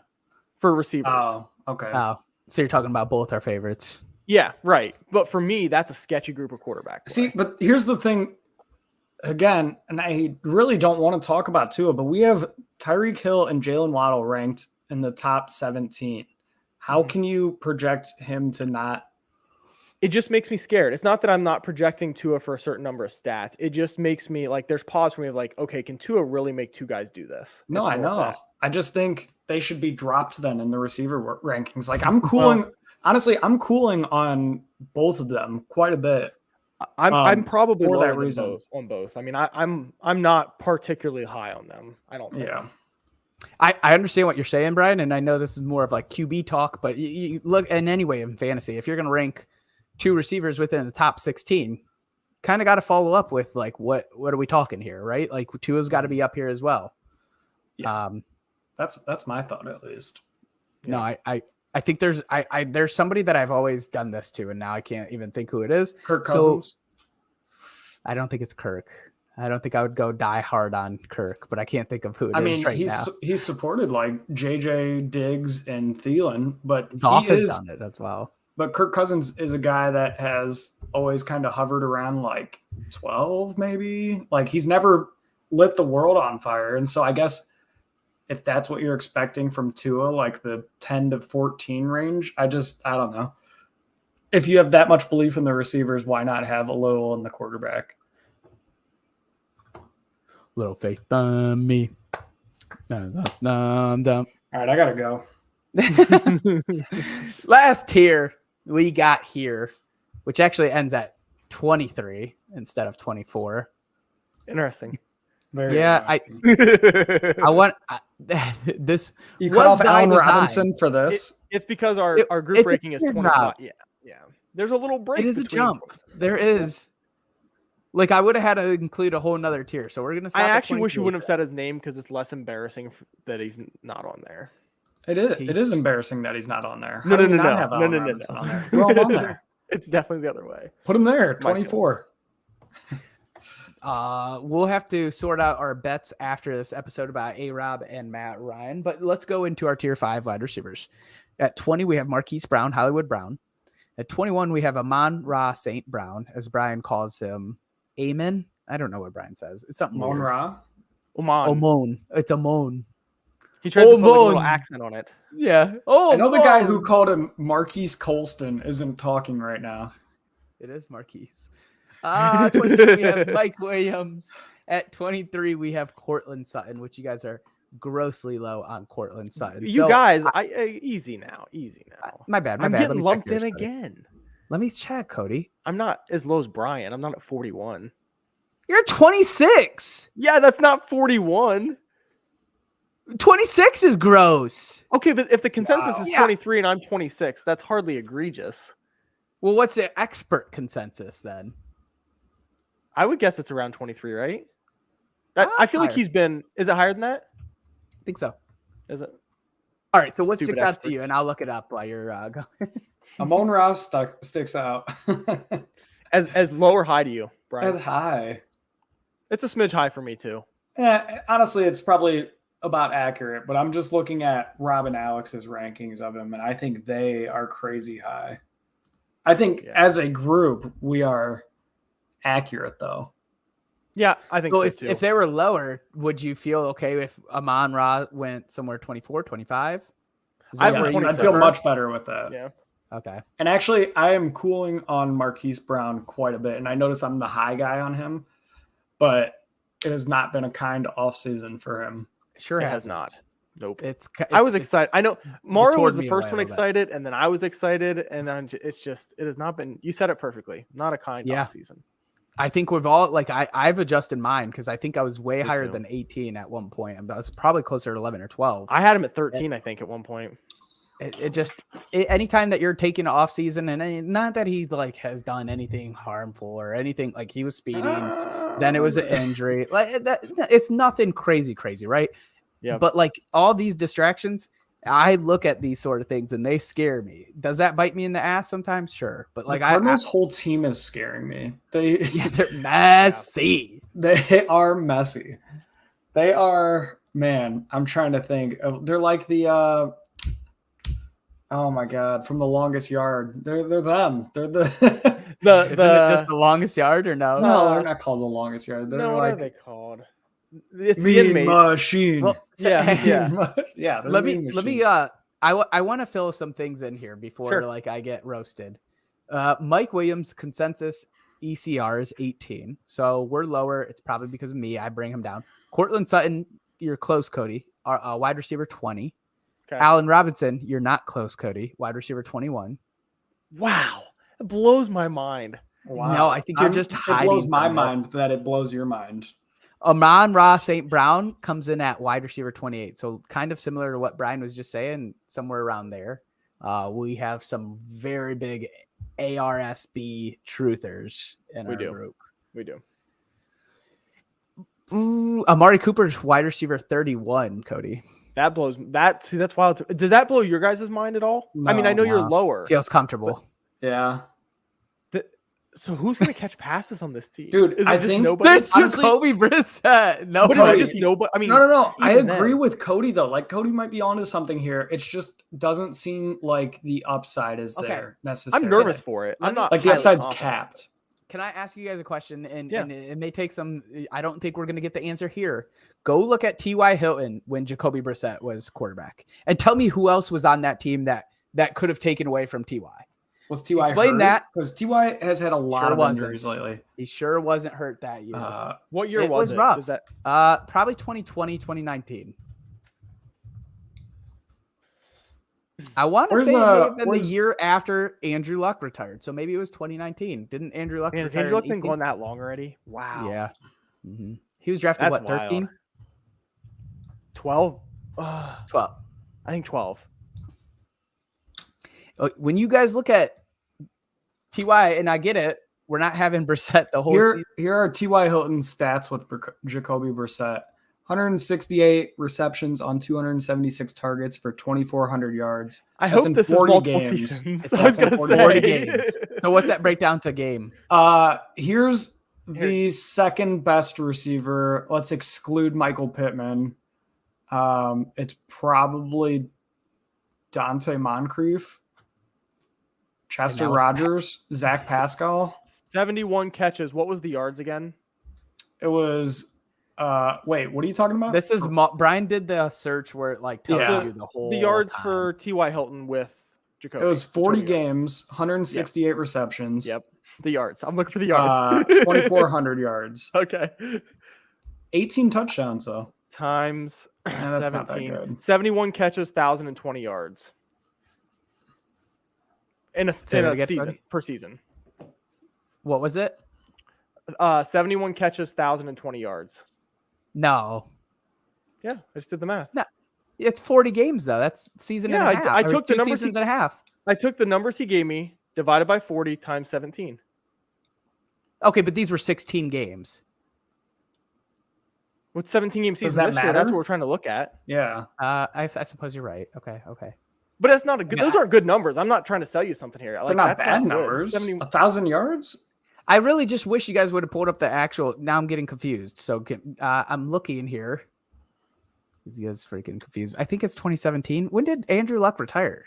for receivers. Oh, okay. Oh, so you're talking about both our favorites. Yeah, right. But for me, that's a sketchy group of quarterback play. See, but here's the thing. Again, and I really don't want to talk about Tua, but we have Tyreek Hill and Jalen Waddle ranked in the top 17. How can you project him to not? It just makes me scared. It's not that I'm not projecting Tua for a certain number of stats. It just makes me like, there's pause for me of like, okay, can Tua really make two guys do this? No, It's I more of know. that. I just think they should be dropped then in the receiver rankings. Like I'm cooling. Honestly, I'm cooling on both of them quite a bit. I'm probably for that lower than reason. both on both. I mean, I'm not particularly high on them. I don't think. Yeah. I understand what you're saying, Brian, and I know this is more of like QB talk, but you look, and anyway, in fantasy, if you're going to rank 2 receivers within the top 16, kind of got to follow up with like, what are we talking here, right? Like Tua's got to be up here as well. Yeah. That's my thought at least. No, I think there's somebody that I've always done this to, and now I can't even think who it is. Kirk So- Cousins. I don't think it's Kirk. I don't think I would go die hard on Kirk, but I can't think of who it is I mean, right now. he's supported like JJ Diggs and Thielen, but Goff he has is done it as well. But Kirk Cousins is a guy that has always kind of hovered around like 12, maybe. Like he's never lit the world on fire. And so I guess if that's what you're expecting from Tua, like the 10 to 14 range, I don't know. If you have that much belief in the receivers, why not have a little in the quarterback? Little faith on me. Dum, dum, dum. All right, I gotta go. Last tier we got here, which actually ends at 23 instead of 24. Interesting. Very Yeah, interesting. I want this. You was cut off by Allen design. Robinson for this. It's because our group it's a ranking is weird 25. drop. Yeah. There's a little break. It is a between- jump. There is. Like I would have had to include a whole nother tier, so we're gonna. Stop I at actually wish you 23. wouldn't have said his name because it's less embarrassing that he's not on there. It is embarrassing that he's not on there. No, How do no, we no, not no. have No, Allen no, no, Robinson no. on there? Throw him on there. It's definitely the other way. Put him there. My 24. We'll have to sort out our bets after this episode about A-Rob and Matt Ryan, but let's go into our tier 5 wide receivers. At 20, we have Marquise Brown, Hollywood Brown. At 21, we have Amon-Ra St. Brown, as Brian calls him. Amen. I don't know what Brian says. It's something Mon weird. Ra. Oman. Omon. It's Amon. He tries to put like, a little Oman. accent on it. Yeah. Oh, I know the guy who called him Marquise Colston isn't talking right now. It is Marquise. 22, we have Mike Williams. At 23, we have Cortland Sutton, which you guys are grossly low on Cortland Sutton. You So, guys, easy now. my bad. I'm Let me getting check lumped yours, in Cody. again. Let me check, Cody. I'm not as low as Brian. I'm not at 41. You're 26. Yeah, that's not 41. 26 is gross. Okay, but if the consensus Wow. is Yeah. 23 and I'm 26, that's hardly egregious. Well, what's the expert consensus then? I would guess it's around 23, right? I feel like higher. he's been. Is it higher than that? I think so. Is it? All right. So what Stupid sticks out to you? experts. And I'll look it up while you're going. Amon Ra sticks out. As low or high to you, Brian? As high. It's a smidge high for me too. Yeah, honestly, it's probably about accurate, but I'm just looking at Rob and Alex's rankings of him, and I think they are crazy high. I think Yeah. as a group, we are accurate, though. Yeah, I think Well, so if, too. if they were lower, would you feel okay if Amon Ra went somewhere 24, 25? Is I that would where you I'd so. feel prefer? much better with that. yeah. Okay. And actually, I am cooling on Marquise Brown quite a bit, and I notice I'm the high guy on him, but it has not been a kind offseason for him. Sure It has hasn't. not. Nope. It's I was excited. I know Mario was detoured the me first away a one little bit. excited, and then I was excited, and then it has not been. You said it perfectly. Not a kind Yeah. off season. I think we've all I've adjusted mine because I think I was way Me higher too. than 18 at one point. I was probably closer to 11 or 12. I had him at 13, I think, at one point. Anytime that you're taking an off season, and not that he has done anything harmful or anything, like he was speeding, then it was an injury. Like that, it's nothing crazy, right? Yeah. But all these distractions, I look at these sort of things and they scare me. Does that bite me in the ass sometimes? Sure, but The Cardinals' whole team is scaring me. they're messy. They are messy. They are, man, I'm trying to think. They're like the oh my god, from The Longest Yard. They're them. They're the Isn't it just the longest yard or no? no, they're not called The Longest Yard. They're No, what are like they called? It's the Mean inmate. Machine. Well, so- Yeah, yeah. Yeah. they're let Mean me Machine. I want to fill some things in here before Sure. I get roasted. Mike Williams consensus ECR is 18, so we're lower. It's probably because of me. I bring him down. Cortland Sutton, you're close, Cody. Wide receiver 20. Okay. Allen Robinson, you're not close, Cody. Wide receiver 21. Wow. It blows my mind. Wow. No, I think you're just It hiding blows my from it. mind that it blows your mind. Amon-Ra St. Brown comes in at wide receiver 28. So kind of similar to what Brian was just saying, somewhere around there. We have some very big ARSB truthers in We our do. group. We do. Ooh, Amari Cooper's wide receiver 31, Cody. That blows. That's wild. Does that blow your guys' mind at all? I mean, I know you're No. lower. Feels comfortable. Yeah. So who's gonna catch passes on this team, Dude, Is it I just think nobody? There's honestly- Jacoby Brissett. No, But is it Cody. just nobody? I mean, No. I even agree then- with Cody though. Like Cody might be onto something here. It just doesn't seem like the upside is Okay. there necessarily. I'm nervous for it. Let I'm me- not Like the highly upside's confident. capped. Can I ask you guys a question? And, Yeah. and it may take some. I don't think we're going to get the answer here. Go look at T.Y. Hilton when Jacoby Brissett was quarterback, and tell me who else was on that team that could have taken away from Ty. Was Ty Explain hurt? that. Because Ty has had a lot Sure of wasn't. injuries lately. He sure wasn't hurt that year. What year It was was it? rough. Is that Probably 2020, 2019. I want to Where's, say it may have been the where's- year after Andrew Luck retired. So maybe it was 2019. Didn't Andrew Luck man? Has retire? Andrew Luck in been 18? going that long already? Wow. Yeah. He was drafted, That's what, 13? wild. 12. 12. I think 12. When you guys look at Ty, and I get it, we're not having Brissett the whole season. Here are T.Y. Hilton's stats with Jacoby Brissett. 168 receptions on 276 targets for 2,400 yards. I That's hope in this is 40 multiple games. seasons. It's I was in gonna 40 say 40 games. So what's that breakdown to game? Here's the second best receiver. Let's exclude Michael Pittman. It's probably Dante Moncrief, Chester that was Rogers, Zach Pascal. 71 catches. What was the yards again? It was wait, what are you talking about? This is Brian did the search where it like tells Yeah. you the whole The yards time. for T.Y. Hilton with Jacoby. It was 40 Jacoby. games, 168 receptions. Yep. The yards. I'm looking for the yards. 2,400 yards, Okay. 18 touchdowns though. Times Yeah, that's not that 17. good. 71 catches, 1,020 yards. In a Say that again, season, Cody? per season. What was it? 71 catches, 1,020 yards. No. Yeah, I just did the math. It's 40 games though. That's season Yeah, and a half. I or took the 2 numbers seasons and a half. I took the numbers he gave me, divided by 40 times 17. Okay, but these were 16 games. With 17 game Does season that this year, that's matter? what we're trying to look at. Yeah. I suppose you're right. Okay. But that's not a good. Yeah. Those aren't good numbers. I'm not trying to sell you something here. They're Like, not that's bad good. numbers. 70 1,000 yards? I really just wish you guys would have pulled up the actual. Now I'm getting confused. So I'm looking here. You guys freaking confused. I think it's 2017. When did Andrew Luck retire?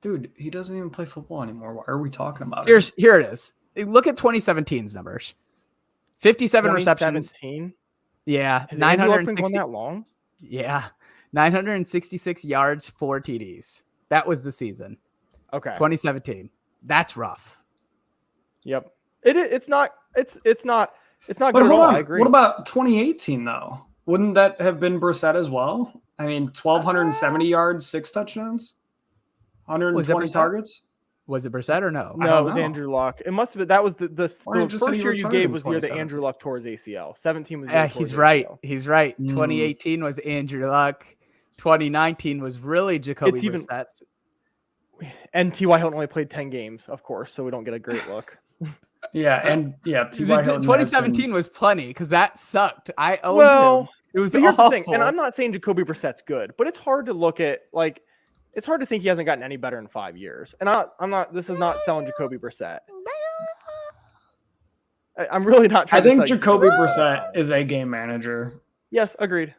Dude, he doesn't even play football anymore. Why are we talking about it? Here it is. Look at 2017's numbers. 57 receptions. 2017? Yeah, Has Andrew Luck been going 960. that long? Yeah, 966 yards, 4 TDs. That was the season. Okay. 2017. That's rough. Yep. It's not. It's not But good at hold all. on. I agree. What about 2018, though? Wouldn't that have been Brissett as well? I mean, 1,270 yards, 6 touchdowns, Was it 120 Brissett? targets. Was it Brissett or no? I No, don't it was know. Andrew Luck. It must have been. That was the Why you just said first he year you retired gave in was the year that 2017. Andrew Luck tore his ACL. 17 was the year he tore He's his right. ACL. He's right. Mm. 2018 was Andrew Luck. 2019 was really Jacoby It's even- Brissett. And T.Y. Hilton only played 10 games, of course, so we don't get a great look. Yeah, and yeah, T.Y. Hilton has 2017 been- was plenty because that sucked. I owned Well, him. It was But here's awful. the thing, and I'm not saying Jacoby Brissett's good, but it's hard to look at it's hard to think he hasn't gotten any better in 5 years. And I'm not. This is not selling Jacoby Brissett. I'm really not I trying. think to sell you Jacoby Brissett is a game manager, Yes, agreed.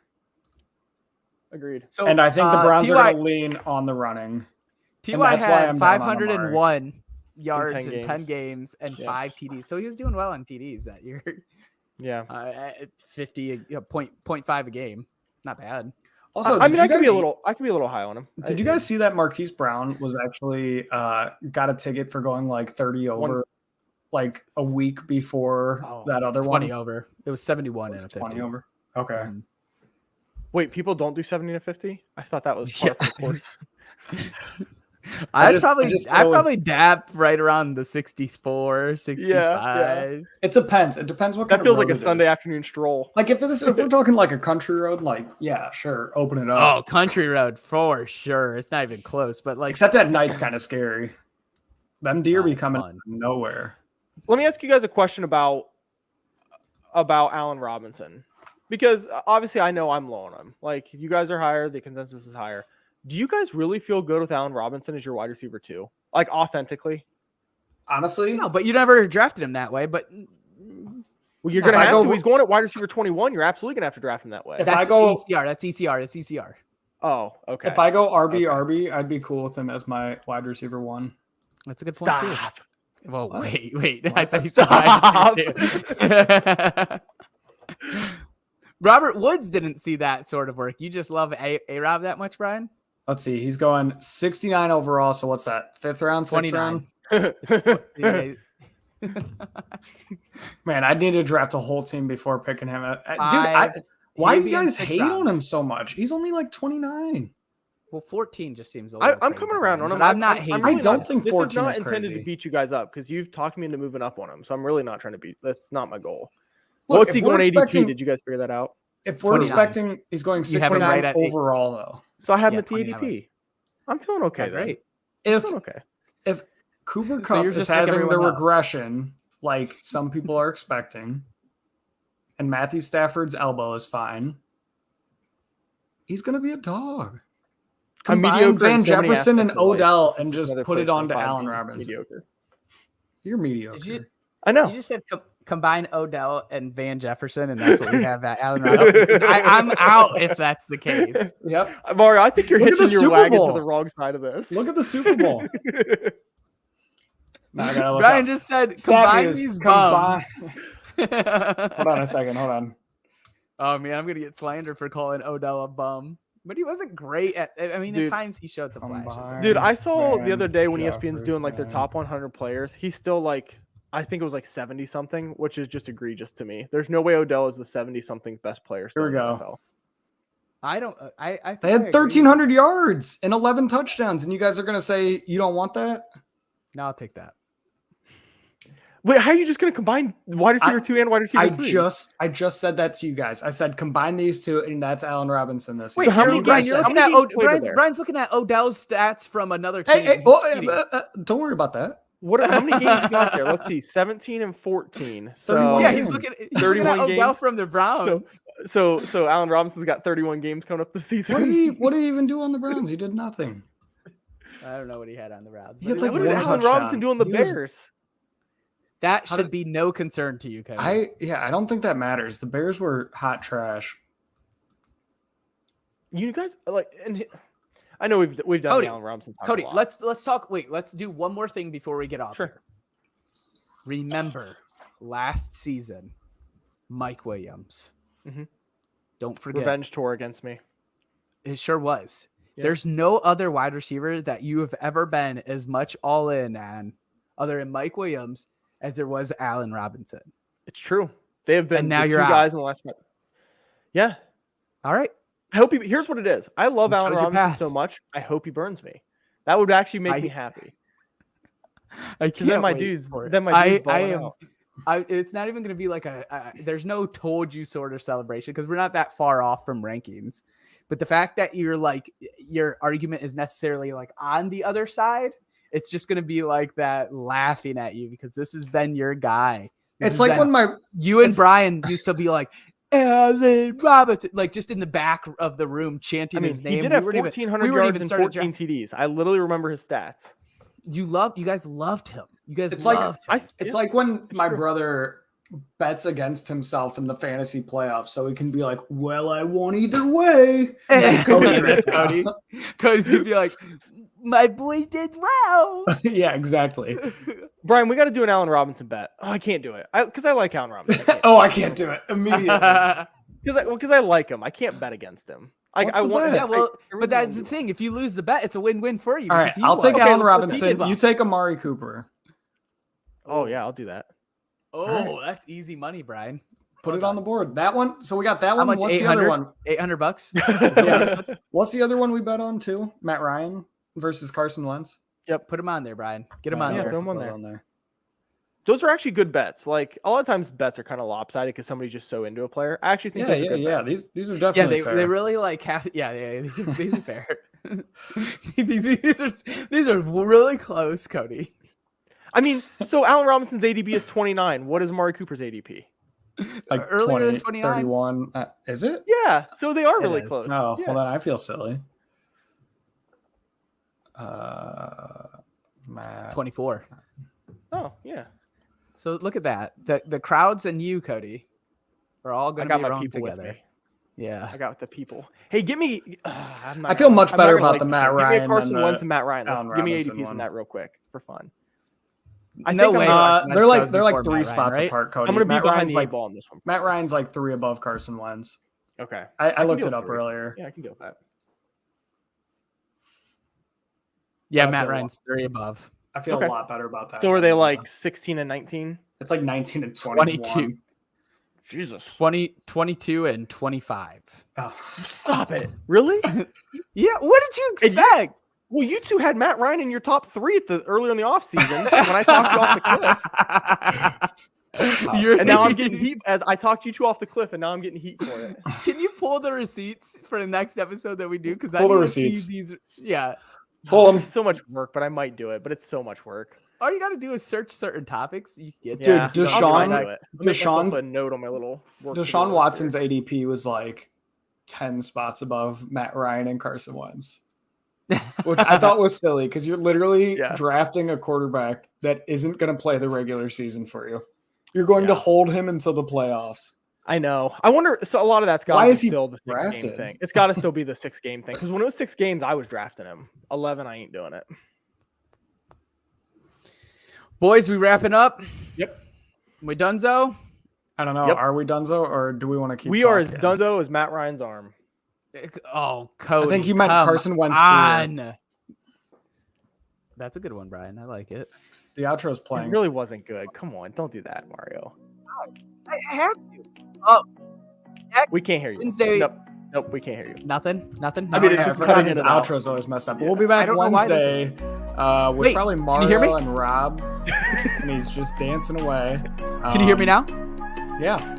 So, and I think the Browns are Ty going to lean on the running. Ty that's why I'm had down on 501 yards 10 in 10 games. games and Yeah. 5 TDs. So he was doing well on TDs that year. Yeah. At 50, 0.5 a game. Not bad. Also, I mean, did I you could be a guys- little. I could be a little high on him. Did you guys see that Marquise Brown was actually got a ticket for going like 30 over like a week before Oh, that other 20 one? over. It was 71 and a 50. 20 over. Okay. Mhm. Wait, people don't do 70 to 50? I thought that was Yeah. part of the course. I'd just thought it was- probably dap right around the 64, 65. It depends. It depends what kind That feels of like a road it Sunday is. afternoon stroll. Like if we're talking like a country road, like yeah, sure, open it Oh, up. country road for sure. It's not even close, but like Except at night's kind of scary. Them deer be it's coming fun. out of nowhere. Let me ask you guys a question about Allen Robinson, because obviously I know I'm low on him. Like you guys are higher, the consensus is higher. Do you guys really feel good with Allen Robinson as your wide receiver too? Like authentically? honestly, No, but you never drafted him that way. But Well, you're If gonna I have go- to. He's going at wide receiver 21. You're absolutely gonna have to draft him that way. If that's I go- ECR. That's ECR. That's ECR. Oh, okay. if I go RB Okay. RB, I'd be cool with him as my wide receiver 1. That's a good point too. Stop. Well, What? wait. Why I is thought that you said Robert Woods didn't see that sort of work. You just love A-Rob that much, Brian? Let's see. He's going 69 overall. So what's that? 5th round, 6th round? 29. Man, I need to draft a whole team before picking him. Dude, Five, why do maybe you in guys 6th hate round. on him so much? He's only like 29. Well, 14 just seems a little I'm crazy, coming around Brian, on him. but I'm not hating. really I don't not- think this 14 is not is intended to crazy. beat you guys up because you've talked me into moving up on him. So I'm really not trying to beat. That's not my goal. Look, What's he if we're going ADP? expecting- Did you guys figure that out? If we're 29. expecting he's going You have him 69 right at 8. overall, though. So I have Yeah, him at the 29. ADP. I'm feeling okay Okay, then. great. I'm If feeling okay. if Cooper So Kupp you're is just like having the everyone else. regression like some people are expecting, and Matthew Stafford's elbow is fine, he's going to be a dog. I'm Combine mediocre in Van so many Jefferson and aspects of life. Odell This is and just another put it place where on to I'm Allen being Robinson. Mediocre. You're mediocre. Did you, I know. you just said combine Odell and Van Jefferson, and that's what we have at Allen Robinson. I'm out if that's the case. Yep. Mario, I think you're Look at the hitching your Super wagon to Bowl. the wrong side of this. Look at the Super Bowl. Now I gotta look Brian up. just said Stat combine news, these combine- bums. Hold on a second. Hold on. Oh man, I'm gonna get slandered for calling Odell a bum. But he wasn't great at. I mean, Dude, at times he showed some flashes. combine- Dude, I saw the Van other day when ESPN's doing like their Jefferson. top 100 players. He's still like, I think it was like 70 something, which is just egregious to me. There's no way Odell is the 70 something best player. Still Here we in the go. NFL. I don't. I think They I had agree. 1,300 yards and 11 touchdowns, and you guys are gonna say you don't want that? No, I'll take that. Wait, how are you just going to combine wide receiver 2 and wide receiver 3? I just said that to you guys. I said combine these two, and that's Allen Robinson this Wait, year. how many Brian, games- you're how looking many at games played are there? Brian's looking at Odell's stats from another team. Hey, He's well, cheating. don't worry about that. How many games you got there? Let's see, 17 and 14. So 31 yeah, games. he's looking at 31 Odell games. from the Browns. So Allen Robinson's got 31 games coming up this season. What did he even do on the Browns? He did nothing. I don't know what he had on the Browns. He but had, he like, What was- did one Allen touchdown. Robinson do on the He was- Bears? that How should did- be no concern to you, Kevin. I don't think that matters. The Bears were hot trash. You guys like, and I know we've done Cody, the Allen Robinson. talk a Cody, lot. let's talk. Wait, let's do one more thing before we get off. Sure. Here. Remember, last season, Mike Williams. Mhm. Don't forget. revenge tour against me. It sure was. Yeah. There's no other wide receiver that you have ever been as much all in on, other than Mike Williams, as there was Allen Robinson. It's true. They have been And now the you're two out. guys in the last. Yeah, All right. I hope he. Here's what it is. I love You Allen chose your Robinson path. so much. I hope he burns me. That would actually make me happy. I Because then can't my wait dudes, for it. then my dudes I balling am. out. It's not even going to be like there's no told you sort of celebration because we're not that far off from rankings. But the fact that you're like, your argument is necessarily like on the other side, it's just going to be like that laughing at you because this has been your guy. This It's has like been- when you and it's- Brian used to be like, Allen Robinson, like just in the back of the room chanting I mean, his name. he did We have weren't even- 1,400 we weren't yards even and started 14 TDs. I literally remember his stats. You guys loved him. You guys It's like- loved him. it's like when my true. brother bets against himself in the fantasy playoffs, so he can be like, "Well, I won either way." That's Cody Cody. right That's now. Cody. Cody's gonna be like, my boy did well. Yeah, exactly. Brian, we got to do an Allen Robinson bet. Oh, I can't do it because I like Allen Robinson. I can't do it immediately. Because I like him. I can't bet against him. What's I the want. bet? Yeah, well, I really but that's wanna the do it. thing. If you lose the bet, it's a win-win for you. All right, because he I'll take won. Okay, Allen let's go Robinson. He did well. You take Amari Cooper. Oh yeah, I'll do that. Oh, that's easy money, Brian. Put it on the board. That one. So we got that How one. much? What's the other 800? one? $800. Yes. What's the other one we bet on too? Matt Ryan versus Carson Wentz. Put him on there, Brian. Get him on Yeah, there. throw him on Put it there. Those are actually good bets. Like a lot of times, bets are kind of lopsided because somebody's just so into a player. I actually think. Yeah, those are good bets. These are Yeah, definitely fair. they really like have. Yeah. These are fair. these are really close, Cody. I mean, so Allen Robinson's ADP is 29. What is Amari Cooper's ADP? like earlier than 20, 29? 31. Is it? Yeah, so they are It really is. close. No. Yeah. Well, then I feel silly. Matt. 24. Oh yeah. So look at that. The crowds and you, Cody, are all I going to got be my wrong people together. with me. Yeah. I got the people. Hey, give me. I feel much better about the Matt Give me Ryan a Carson than Wentz the and Matt Ryan. Allen Give me Robinson ADPs one. on that real quick for fun. No way. Carson Wentz they're goes like before 3 Matt Ryan, spots right? apart, Cody. I'm gonna be Matt behind Ryan's the like eight ball on this one. Matt Ryan's like 3 above Carson Wentz. Okay. I can looked go it up 3. earlier. Yeah, I can go with that. Yeah, I Matt feel Ryan's 3 above. I feel Okay. a lot better about that. So are one they than, like 16 and 19? It's like 19 and 21. 22. Jesus. 22 and 25. Oh. Stop it. Really? Yeah, what did you And you- expect? Well, you two had Matt Ryan in your top 3 earlier in the offseason when I talked you off the cliff. You're- And now I'm getting heat as I talked you two off the cliff, and now I'm getting heat for it. Can you pull the receipts for the next episode that we do? Because I Pull the need to see receipts. these. Yeah. Pull 'em. It's so much work, but I might do it. But it's so much work. All you got to do is search certain topics. You can get Dude, Yeah, Deshaun- I'll try to do it. I'll make myself Deshaun- a note on my little work to-do Deshaun list Watson's here. ADP was like 10 spots above Matt Ryan and Carson Wentz, which I thought was silly because you're literally Yeah. drafting a quarterback that isn't going to play the regular season for you. You're going to Yeah. hold him until the playoffs. I know. I wonder. So a lot of that's got Why to be is he still the 6-game drafted? thing. It's got to still be the 6-game thing because when it was 6 games, I was drafting him. 11, I ain't doing it. Boys, we wrapping up? Yep. We donezo? I don't know. Yep. Are we donezo or do we want to keep We are as talking? dunzo as Matt Ryan's arm. Oh, Cody. I think he meant come Carson Wentz career. on. That's a good one, Brian. I like it. The outro's It playing. really wasn't good. Come on, don't do that, Mario. I have to. We can't hear you. Wednesday- Nope, we can't hear you. Nothing. I mean, it's Yeah, just I forgot cutting his in and out. outro's always messed up. Yeah. We'll be I back don't know why that's- Wednesday with Wait, probably you Mario hear me? and Rob, and he's just dancing away. Can you hear me now? Yeah.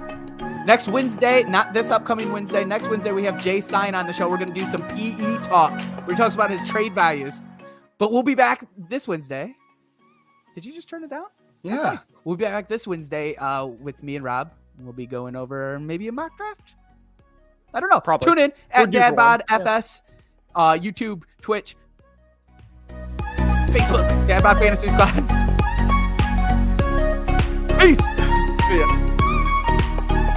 Next Wednesday, not this upcoming Wednesday. Next Wednesday, we have Jay Stein on the show. We're going to do some PE talk where he talks about his trade values. But we'll be back this Wednesday. Did you just turn it down? Yeah. That's nice. We'll be back this Wednesday with me and Rob. We'll be going over maybe a mock draft. I don't know. Probably. Tune in We're at due Dad for Bod one. FS, YouTube, Twitch, Facebook, Dad Bod Fantasy Squad. Peace. See ya.